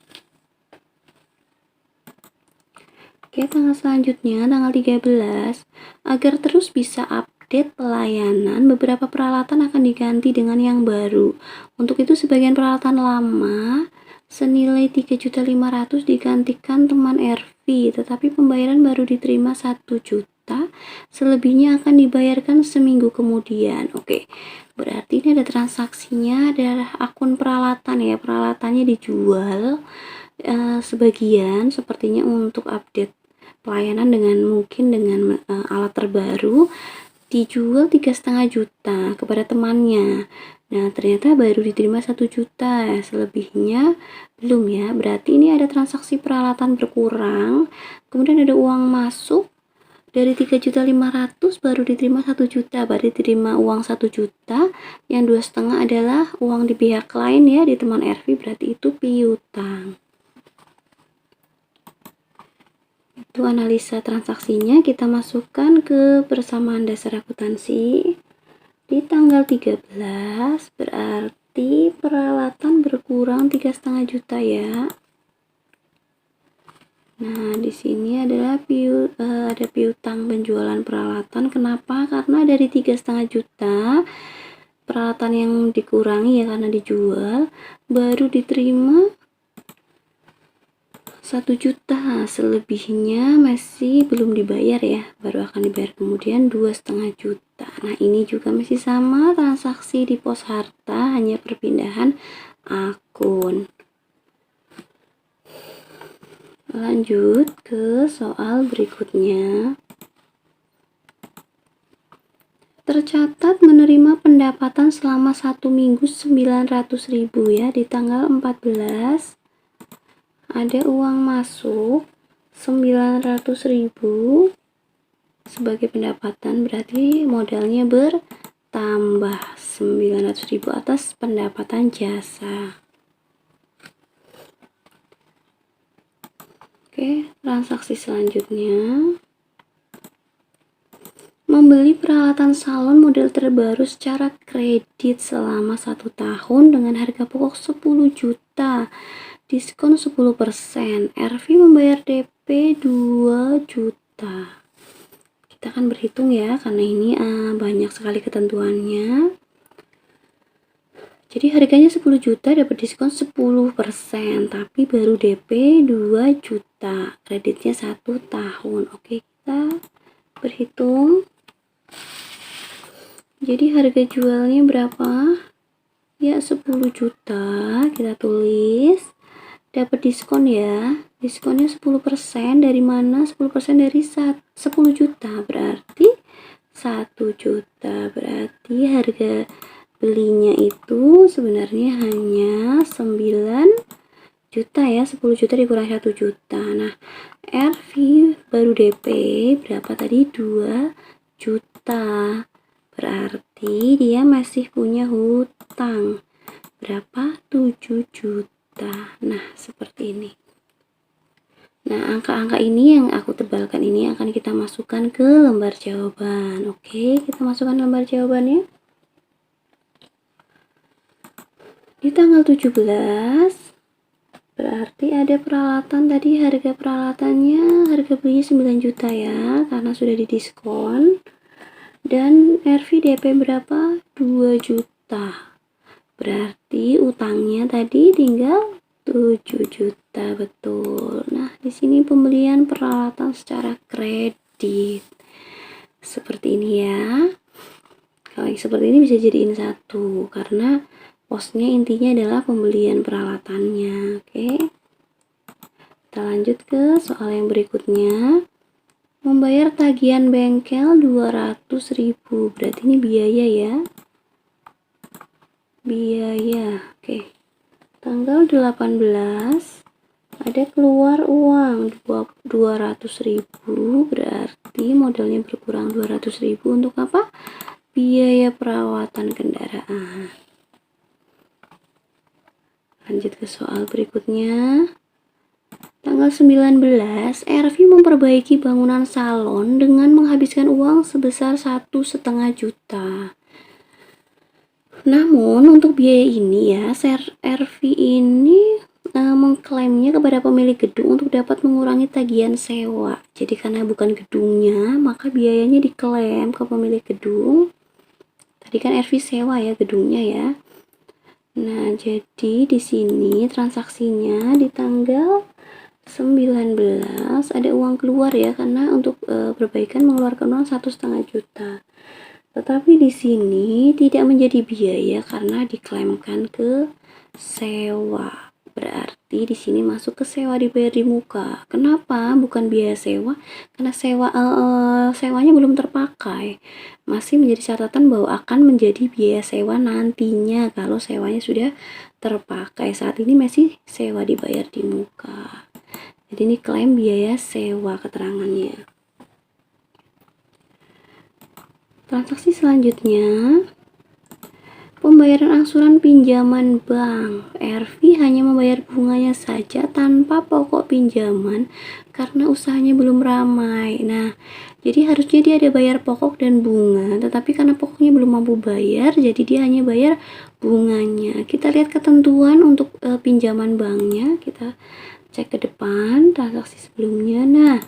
Oke, tanggal selanjutnya tanggal 13, agar terus bisa update pelayanan, beberapa peralatan akan diganti dengan yang baru. Untuk itu sebagian peralatan lama senilai 3.500.000 digantikan teman RV, tetapi pembayaran baru diterima 1 juta, selebihnya akan dibayarkan seminggu kemudian. Oke, berarti ini ada transaksinya, ada akun peralatan ya, peralatannya dijual sebagian sepertinya untuk update pelayanan dengan mungkin dengan alat terbaru, dijual 3,5 juta kepada temannya. Nah, ternyata baru diterima 1 juta, selebihnya belum ya. Berarti ini ada transaksi peralatan berkurang, kemudian ada uang masuk dari 3.500.000 baru diterima 1 juta, baru diterima uang 1 juta, yang 2,5 adalah uang di pihak lain ya, di teman RV, berarti itu piutang. Itu analisa transaksinya, kita masukkan ke persamaan dasar akuntansi. Di tanggal 13 berarti peralatan berkurang 3,5 juta ya. Nah, di sini adalah ada piutang penjualan peralatan. Kenapa? Karena dari 3,5 juta peralatan yang dikurangi ya karena dijual, baru diterima 1 juta, selebihnya masih belum dibayar ya, baru akan dibayar kemudian 2,5 juta. Nah, ini juga masih sama transaksi di pos harta, hanya perpindahan akun. Lanjut ke soal berikutnya. Tercatat menerima pendapatan selama 1 minggu 900.000 ya, di tanggal 14 ada uang masuk 900.000 sebagai pendapatan, berarti modalnya bertambah 900.000 atas pendapatan jasa. Oke, transaksi selanjutnya Membeli peralatan salon model terbaru secara kredit selama 1 tahun dengan harga pokok 10 juta, diskon 10%, RV membayar DP 2 juta. Kita akan berhitung ya, karena ini banyak sekali ketentuannya. Jadi harganya 10 juta dapat diskon 10%, tapi baru DP 2 juta, kreditnya 1 tahun. Oke, kita berhitung. Jadi harga jualnya berapa? Ya 10 juta, kita tulis. Dapat diskon ya. Diskonnya 10%, dari mana? 10% dari 10 juta, berarti 1 juta. Berarti harga belinya itu sebenarnya hanya 9 juta ya. 10 juta dikurang 1 juta. Nah, RV baru DP berapa tadi? 2 juta. Berarti dia masih punya hutang berapa? 7 juta. Nah, seperti ini. Nah, angka-angka ini yang aku tebalkan ini akan kita masukkan ke lembar jawaban. Oke, kita masukkan lembar jawabannya. Di tanggal 17 berarti ada peralatan, tadi harga peralatannya, harga belinya 9 juta ya, karena sudah didiskon. Dan RV DP berapa? 2 juta. Berarti utangnya tadi tinggal 7 juta, betul. Nah, di sini pembelian peralatan secara kredit. Seperti ini ya. Kalau yang seperti ini bisa jadiin satu, karena posnya intinya adalah pembelian peralatannya. Oke. Kita lanjut ke soal yang berikutnya. Membayar tagihan bengkel 200.000, berarti ini biaya ya. Biaya. Oke. Tanggal 18 ada keluar uang 200.000, berarti modalnya berkurang 200.000 untuk apa? Biaya perawatan kendaraan. Lanjut ke soal berikutnya. Tanggal 19, RV memperbaiki bangunan salon dengan menghabiskan uang sebesar 1,5 juta. Namun untuk biaya ini ya, RV ini mengklaimnya kepada pemilik gedung untuk dapat mengurangi tagihan sewa. Jadi karena bukan gedungnya, maka biayanya diklaim ke pemilik gedung. Tadi kan RV sewa ya gedungnya ya. Nah, jadi di sini transaksinya di tanggal 19 ada uang keluar ya, karena untuk perbaikan mengeluarkan uang 1,5 juta. Tetapi di sini tidak menjadi biaya karena diklaimkan ke sewa. Berarti di sini masuk ke sewa dibayar di muka. Kenapa bukan biaya sewa? Karena sewanya belum terpakai. Masih menjadi catatan bahwa akan menjadi biaya sewa nantinya kalau sewanya sudah terpakai. Saat ini masih sewa dibayar di muka. Jadi ini klaim biaya sewa keterangannya. Transaksi selanjutnya, pembayaran angsuran pinjaman bank. RV hanya membayar bunganya saja tanpa pokok pinjaman karena usahanya belum ramai. Nah, jadi harusnya dia ada bayar pokok dan bunga, tetapi karena pokoknya belum mampu bayar, jadi dia hanya bayar bunganya. Kita lihat ketentuan untuk pinjaman banknya. Kita cek ke depan transaksi sebelumnya. Nah,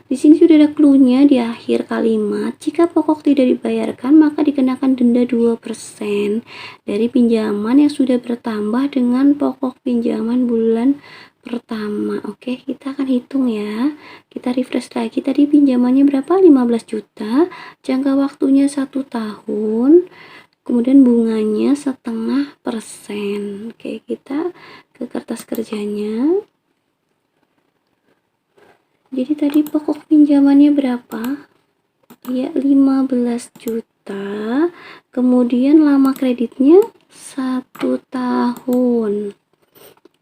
di sini sudah ada clue-nya di akhir kalimat. Jika pokok tidak dibayarkan, maka dikenakan denda 2% dari pinjaman yang sudah bertambah dengan pokok pinjaman bulan pertama. Oke, kita akan hitung ya. Kita refresh lagi. Tadi pinjamannya berapa? 15 juta. Jangka waktunya 1 tahun. Kemudian bunganya 0,5%. Oke, kita ke kertas kerjanya. Jadi tadi pokok pinjamannya berapa? Ya, 15 juta. Kemudian lama kreditnya 1 tahun.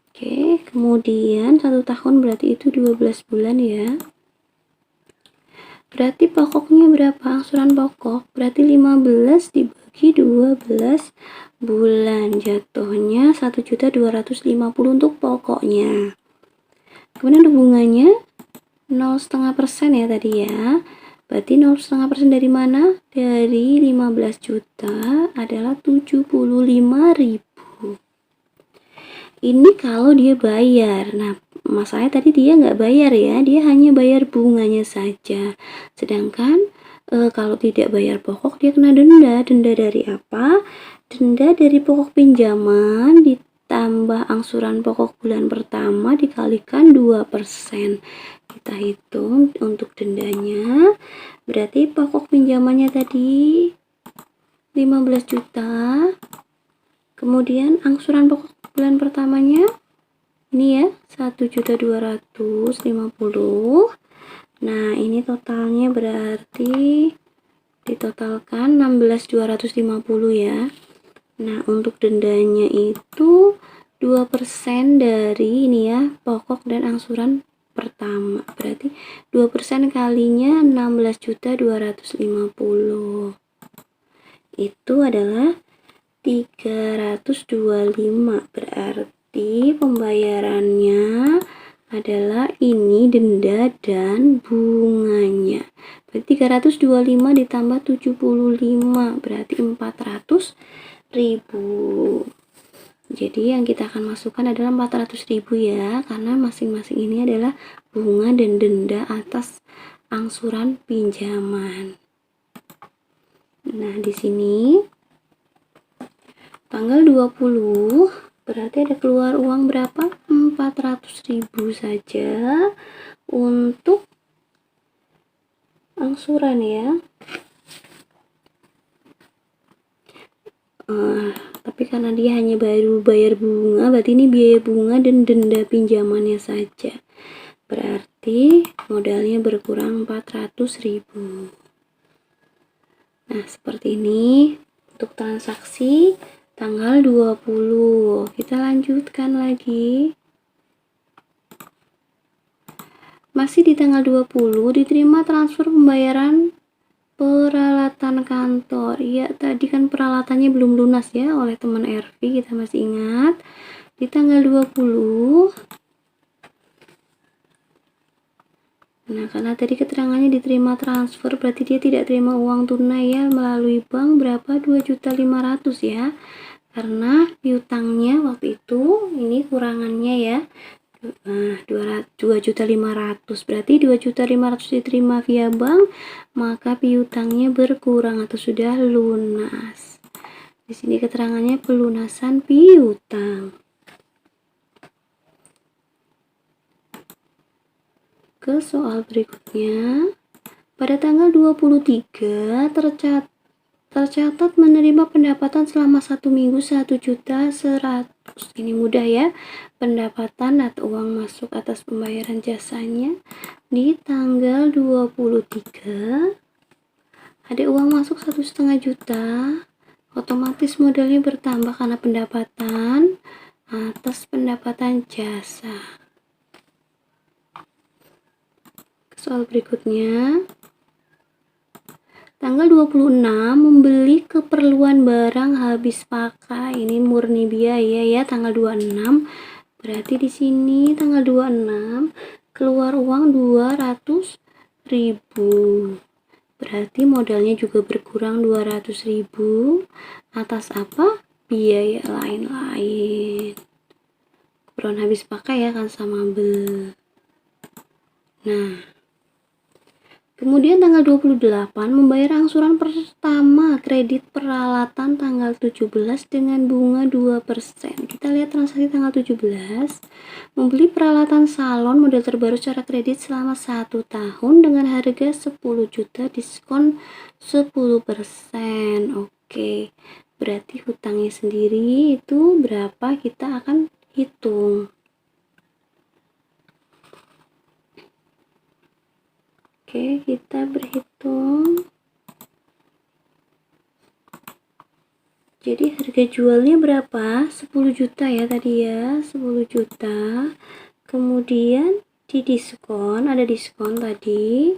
Oke, kemudian 1 tahun berarti itu 12 bulan ya. Berarti pokoknya berapa? Angsuran pokok berarti 15 dibagi 12 bulan. Jatuhnya 1.250.000 untuk pokoknya. Kemudian untuk bunganya 0,5% ya tadi ya. Berarti 0,5% dari mana? Dari 15 juta adalah 75.000. Ini kalau dia bayar. Nah, masalahnya tadi dia nggak bayar ya, dia hanya bayar bunganya saja. Sedangkan kalau tidak bayar pokok dia kena denda. Denda dari apa? Denda dari pokok pinjaman ditambah angsuran pokok bulan pertama dikalikan 2%. Kita hitung untuk dendanya. Berarti pokok pinjamannya tadi 15 juta. Kemudian angsuran pokok bulan pertamanya ini ya 1.250.000. Nah, ini totalnya berarti ditotalkan 16.250 ya. Nah, untuk dendanya itu 2% dari ini ya, pokok dan angsuran pertama. Berarti 2% kalinya 16.250. Itu adalah 325. Berarti pembayarannya adalah ini denda dan bunganya. Berarti 325 ditambah 75 berarti 400.000. Jadi yang kita akan masukkan adalah 400.000 ya, karena masing-masing ini adalah bunga dan denda atas angsuran pinjaman. Nah, di sini tanggal 20 berarti ada keluar uang berapa? 400.000 saja untuk angsuran ya. Tapi karena dia hanya baru bayar bunga, berarti ini biaya bunga dan denda pinjamannya saja. Berarti modalnya berkurang 400.000. Nah, seperti ini untuk transaksi tanggal 20. Kita lanjutkan lagi. Masih di tanggal 20 diterima transfer pembayaran peralatan kantor. Ya, tadi kan peralatannya belum lunas ya oleh teman RV, kita masih ingat. Di tanggal 20. Nah, karena tadi keterangannya diterima transfer, berarti dia tidak terima uang tunai ya melalui bank. Berapa? 2.500.000 ya. Karena piutangnya waktu itu ini kurangannya ya. 2.500.000. Berarti 2.500.000 diterima via bank, maka piutangnya berkurang atau sudah lunas. Di sini keterangannya pelunasan piutang. Ke soal berikutnya. Pada tanggal 23 tercatat menerima pendapatan selama 1 minggu 1.100.000. Ini mudah ya, pendapatan atau uang masuk atas pembayaran jasanya. Di tanggal 23 ada uang masuk 1,5 juta, otomatis modalnya bertambah karena pendapatan atas pendapatan jasa. Soal berikutnya, tanggal 26 membeli keperluan barang habis pakai. Ini murni biaya ya, tanggal 26. Berarti di sini tanggal 26 keluar uang 200.000. Berarti modalnya juga berkurang 200.000 atas apa? Biaya lain-lain. Keperluan habis pakai ya kan sama bel. Nah, kemudian tanggal 28 membayar angsuran pertama kredit peralatan tanggal 17 dengan bunga 2%. Kita lihat transaksi tanggal 17. Membeli peralatan salon model terbaru secara kredit selama 1 tahun dengan harga 10 juta diskon 10%. Oke. Berarti hutangnya sendiri itu berapa kita akan hitung. Oke, kita berhitung. Jadi harga jualnya berapa? 10 juta ya tadi ya, 10 juta. Kemudian di diskon, ada diskon tadi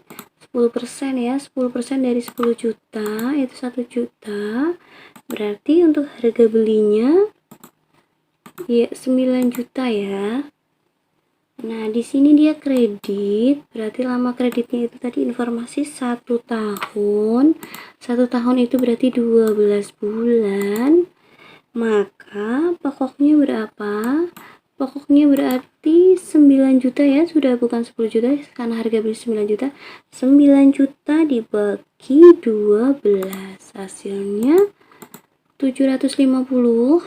10% ya, 10% dari 10 juta itu 1 juta. Berarti untuk harga belinya ya 9 juta ya. Nah, di sini dia kredit, berarti lama kreditnya itu tadi informasi 1 tahun. 1 tahun itu berarti 12 bulan. Maka pokoknya berapa? Pokoknya berarti 9 juta ya, sudah bukan 10 juta karena harga beli 9 juta. 9 juta dibagi 12, hasilnya 750.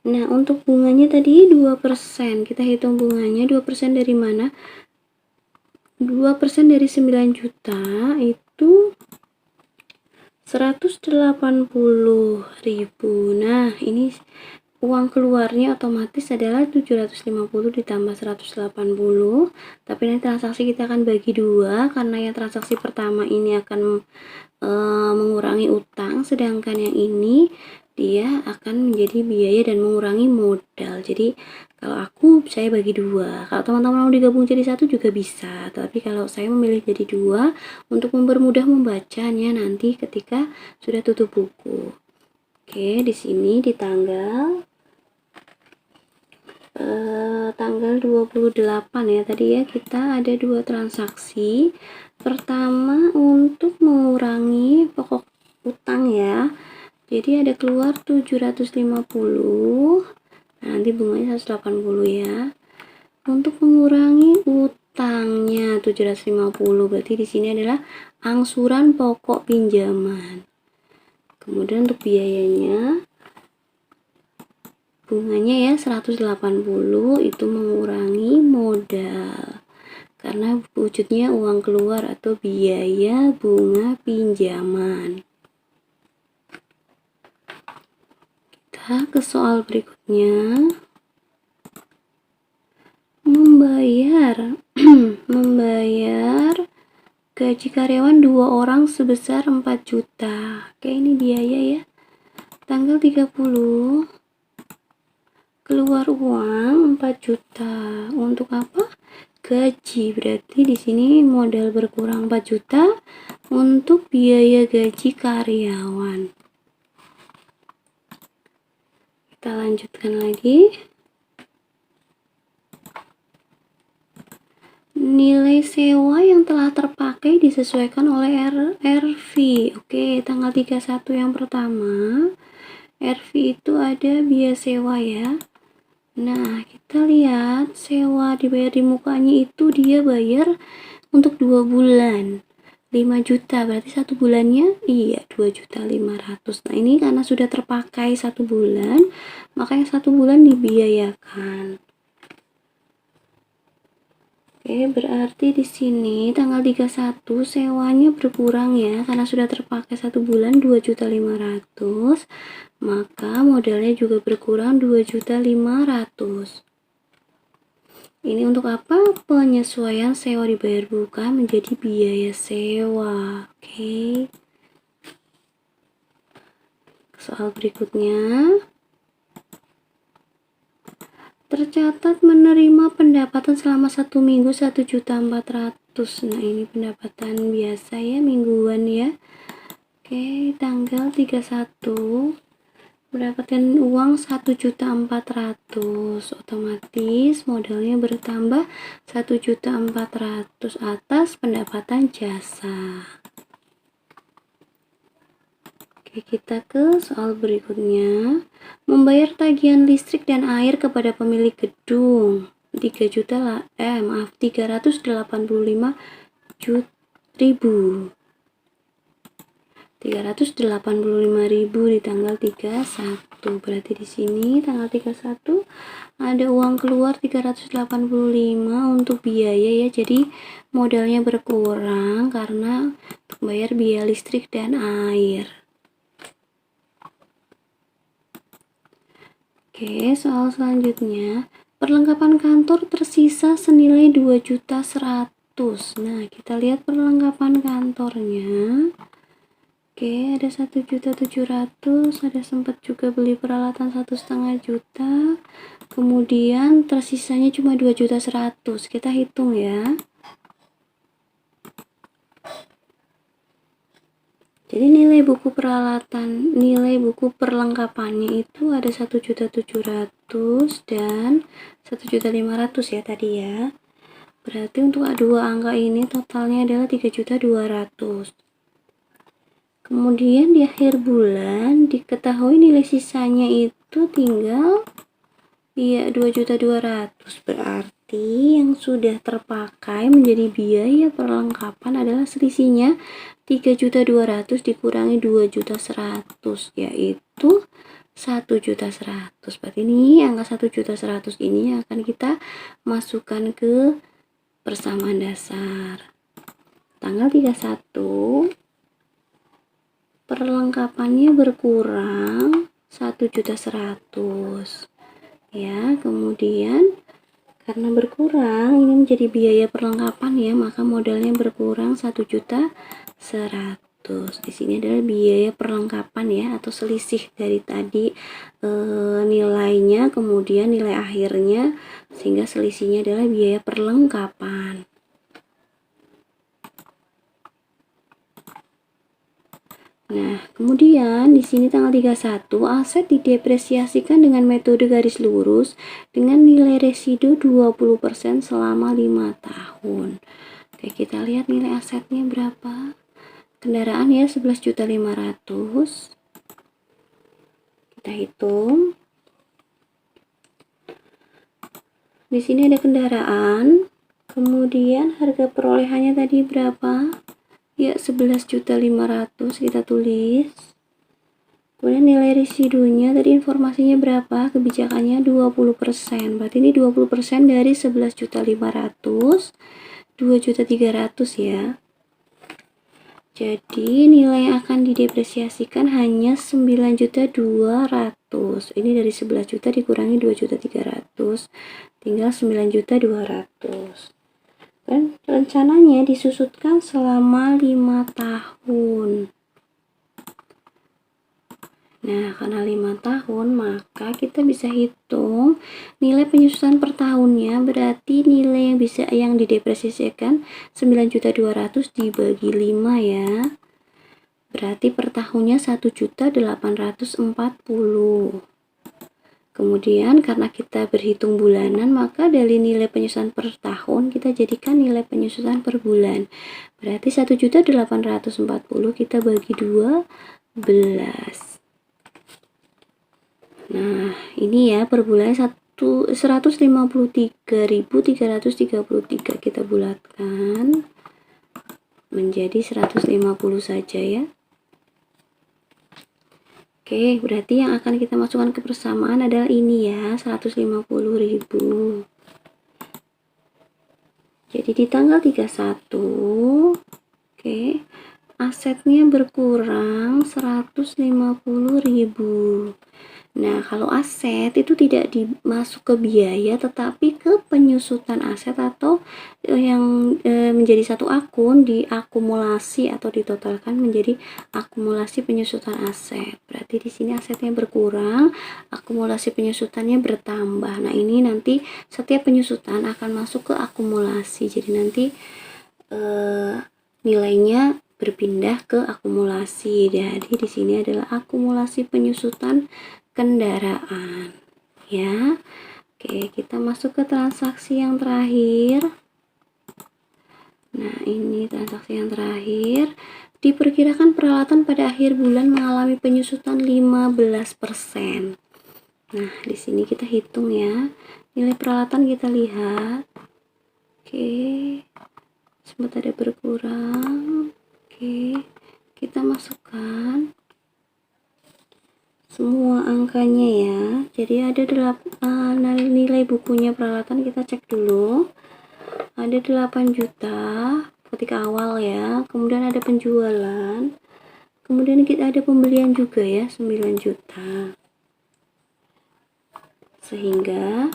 Nah, untuk bunganya tadi 2%. Kita hitung bunganya 2% dari mana? 2% dari 9 juta itu 180.000. Nah, ini uang keluarnya otomatis adalah 750 ditambah 180. Tapi nanti transaksi kita akan bagi dua karena yang transaksi pertama ini akan mengurangi utang, sedangkan yang ini dia akan menjadi biaya dan mengurangi modal. Jadi kalau saya bagi dua, kalau teman-teman mau digabung jadi satu juga bisa, tapi kalau saya memilih jadi dua untuk mempermudah membacanya nanti ketika sudah tutup buku. Oke, di sini di tanggal 28 ya tadi ya, kita ada dua transaksi. Pertama untuk mengurangi pokok utang ya, jadi ada keluar 750. Nah, nanti bunganya 180 ya. Untuk mengurangi utangnya 750, berarti di sini adalah angsuran pokok pinjaman. Kemudian untuk biayanya bunganya ya 180, itu mengurangi modal karena wujudnya uang keluar atau biaya bunga pinjaman. Kita ke soal berikutnya. Membayar gaji karyawan 2 orang sebesar 4 juta. Oke, ini biaya ya. Tanggal 30 keluar uang 4 juta. Untuk apa? Gaji. Berarti di sini modal berkurang 4 juta untuk biaya gaji karyawan. Kita lanjutkan lagi. Nilai sewa yang telah terpakai disesuaikan oleh RV. Oke, tanggal 31 yang pertama. RV itu ada biaya sewa ya. Nah, kita lihat sewa dibayar di mukanya itu dia bayar untuk 2 bulan. 5 juta, berarti 1 bulannya iya 2.500.000. Nah, ini karena sudah terpakai 1 bulan, makanya 1 bulan dibiayakan. Oke, berarti di sini tanggal 31 sewanya berkurang ya, karena sudah terpakai 1 bulan 2.500.000, maka modalnya juga berkurang 2.500.000. Ini untuk apa? Penyesuaian sewa dibayar bukan menjadi biaya sewa. Oke. Soal berikutnya. Tercatat menerima pendapatan selama 1 minggu 1.400.000. Nah, ini pendapatan biasa ya, mingguan ya. Oke, tanggal 31 mendapatkan uang 1.400.000. Otomatis modalnya bertambah 1.400.000 atas pendapatan jasa. Oke, kita ke soal berikutnya. Membayar tagihan listrik dan air kepada pemilik gedung 385.000. 385.000 di tanggal 31. Berarti di sini tanggal 31 ada uang keluar 385 untuk biaya ya. Jadi modalnya berkurang karena untuk bayar biaya listrik dan air. Oke, soal selanjutnya, perlengkapan kantor tersisa senilai 2.100.000. Nah, kita lihat perlengkapan kantornya. Oke, ada 1.700.000, ada sempat juga beli peralatan 1,5 juta. Kemudian tersisanya cuma 2.100.000. Kita hitung ya. Jadi nilai buku peralatan, nilai buku perlengkapannya itu ada 1.700.000 dan 1.500.000 ya tadi ya. Berarti untuk dua angka ini totalnya adalah 3.200.000. Kemudian di akhir bulan diketahui nilai sisanya itu tinggal 2.200.000. Berarti yang sudah terpakai menjadi biaya perlengkapan adalah selisihnya 3.200.000 dikurangi 2.100.000, yaitu 1.100.000. Berarti ini angka 1.100.000 ini akan kita masukkan ke persamaan dasar. Tanggal 31 perlengkapannya berkurang 1.100.000 ya. Kemudian karena berkurang ini menjadi biaya perlengkapan ya, maka modalnya berkurang 1.100.000. Di sini adalah biaya perlengkapan ya, atau selisih dari tadi nilainya kemudian nilai akhirnya, sehingga selisihnya adalah biaya perlengkapan. Nah, kemudian di sini tanggal 31 aset didepresiasikan dengan metode garis lurus dengan nilai residu 20% selama 5 tahun. Oke, kita lihat nilai asetnya berapa. Kendaraan ya 11.500.000. Kita hitung. Di sini ada kendaraan. Kemudian harga perolehannya tadi berapa? Ya 11.500.000 kita tulis. Kemudian nilai residunya tadi informasinya berapa? Kebijakannya 20%. Berarti ini 20% dari 11.500.000, 2.300.000 ya. Jadi nilai yang akan didepresiasikan hanya 9.200.000. Ini dari 11 juta dikurangi 2.300.000, tinggal 9.200.000. Kan rencananya disusutkan selama 5 tahun. Nah, karena 5 tahun, maka kita bisa hitung nilai penyusutan per tahunnya. Berarti nilai yang didepresiasikan 9.200.000 dibagi 5 ya. Berarti per tahunnya 1.840.000. Kemudian karena kita berhitung bulanan, maka dari nilai penyusutan per tahun kita jadikan nilai penyusutan per bulan. Berarti 1.840.000 kita bagi 12. Nah, ini ya per bulan 153.333 kita bulatkan menjadi 150 saja ya. Oke, berarti yang akan kita masukkan ke persamaan adalah ini ya, 150.000. Jadi di tanggal 31, oke, asetnya berkurang 150.000. Nah, kalau aset itu tidak dimasuk ke biaya tetapi ke penyusutan aset atau yang menjadi satu akun diakumulasi atau ditotalkan menjadi akumulasi penyusutan aset. Berarti di sini asetnya berkurang, akumulasi penyusutannya bertambah. Nah, ini nanti setiap penyusutan akan masuk ke akumulasi. Jadi nanti nilainya berpindah ke akumulasi. Jadi di sini adalah akumulasi penyusutan kendaraan ya. Oke, kita masuk ke transaksi yang terakhir. Nah, ini transaksi yang terakhir. Diperkirakan peralatan pada akhir bulan mengalami penyusutan 15%. Nah, di sini kita hitung ya. Nilai peralatan kita lihat. Oke. Sempat ada berkurang. Oke. Kita masukkan semua angkanya ya. Jadi ada nilai bukunya peralatan, kita cek dulu. Ada 8 juta ketika awal ya. Kemudian ada penjualan. Kemudian kita ada pembelian juga ya, 9 juta. Sehingga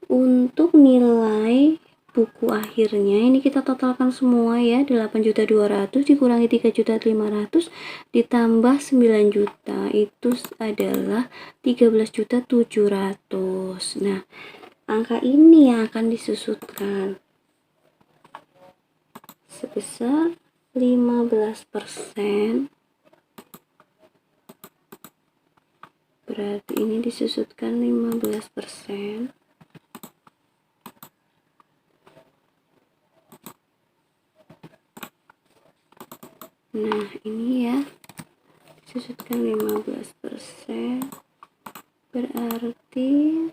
untuk nilai buku akhirnya ini kita totalkan semua ya, 8.200.000 dikurangi 3.500.000 ditambah 9 juta itu adalah 13.700.000. Nah, angka ini yang akan disusutkan sebesar 15% berarti ini disusutkan 15%. Nah, ini ya, disusutkan 15%. Berarti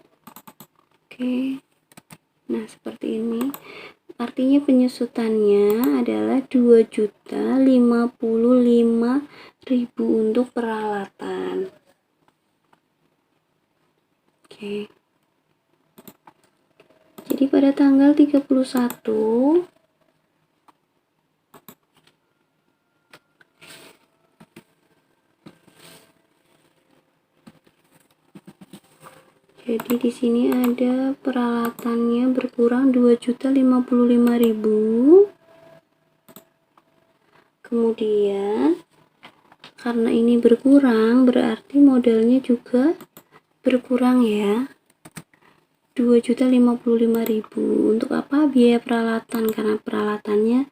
oke. Nah, seperti ini. Artinya penyusutannya adalah 2.055.000 untuk peralatan. Oke. Jadi pada tanggal 31 jadi di sini ada peralatannya berkurang 2.055.000. Kemudian karena ini berkurang berarti modalnya juga berkurang ya. 2.055.000. Untuk apa? Biaya peralatan, karena peralatannya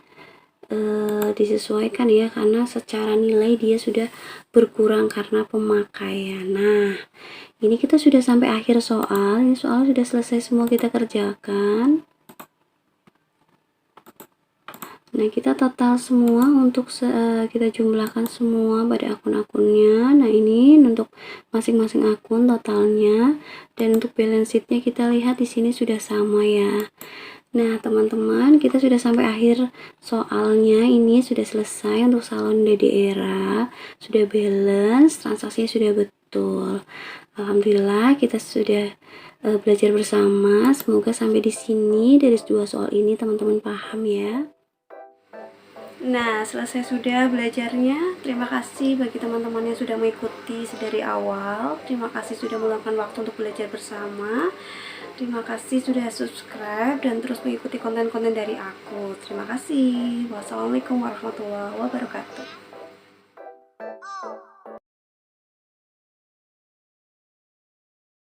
disesuaikan ya, karena secara nilai dia sudah berkurang karena pemakaian. Nah, ini kita sudah sampai akhir soal. Ini soal sudah selesai semua kita kerjakan. Nah, kita total semua untuk kita jumlahkan semua pada akun-akunnya. Nah, ini untuk masing-masing akun totalnya, dan untuk balance sheetnya kita lihat di sini sudah sama ya. Nah, teman-teman, kita sudah sampai akhir soalnya. Ini sudah selesai untuk salon Dede Era, sudah balance, transaksinya sudah betul. Alhamdulillah kita sudah belajar bersama. Semoga sampai di sini dari dua soal ini teman-teman paham ya. Nah, selesai sudah belajarnya. Terima kasih bagi teman-teman yang sudah mengikuti dari awal. Terima kasih sudah meluangkan waktu untuk belajar bersama. Terima kasih sudah subscribe dan terus mengikuti konten-konten dari aku. Terima kasih. Wassalamualaikum warahmatullahi wabarakatuh.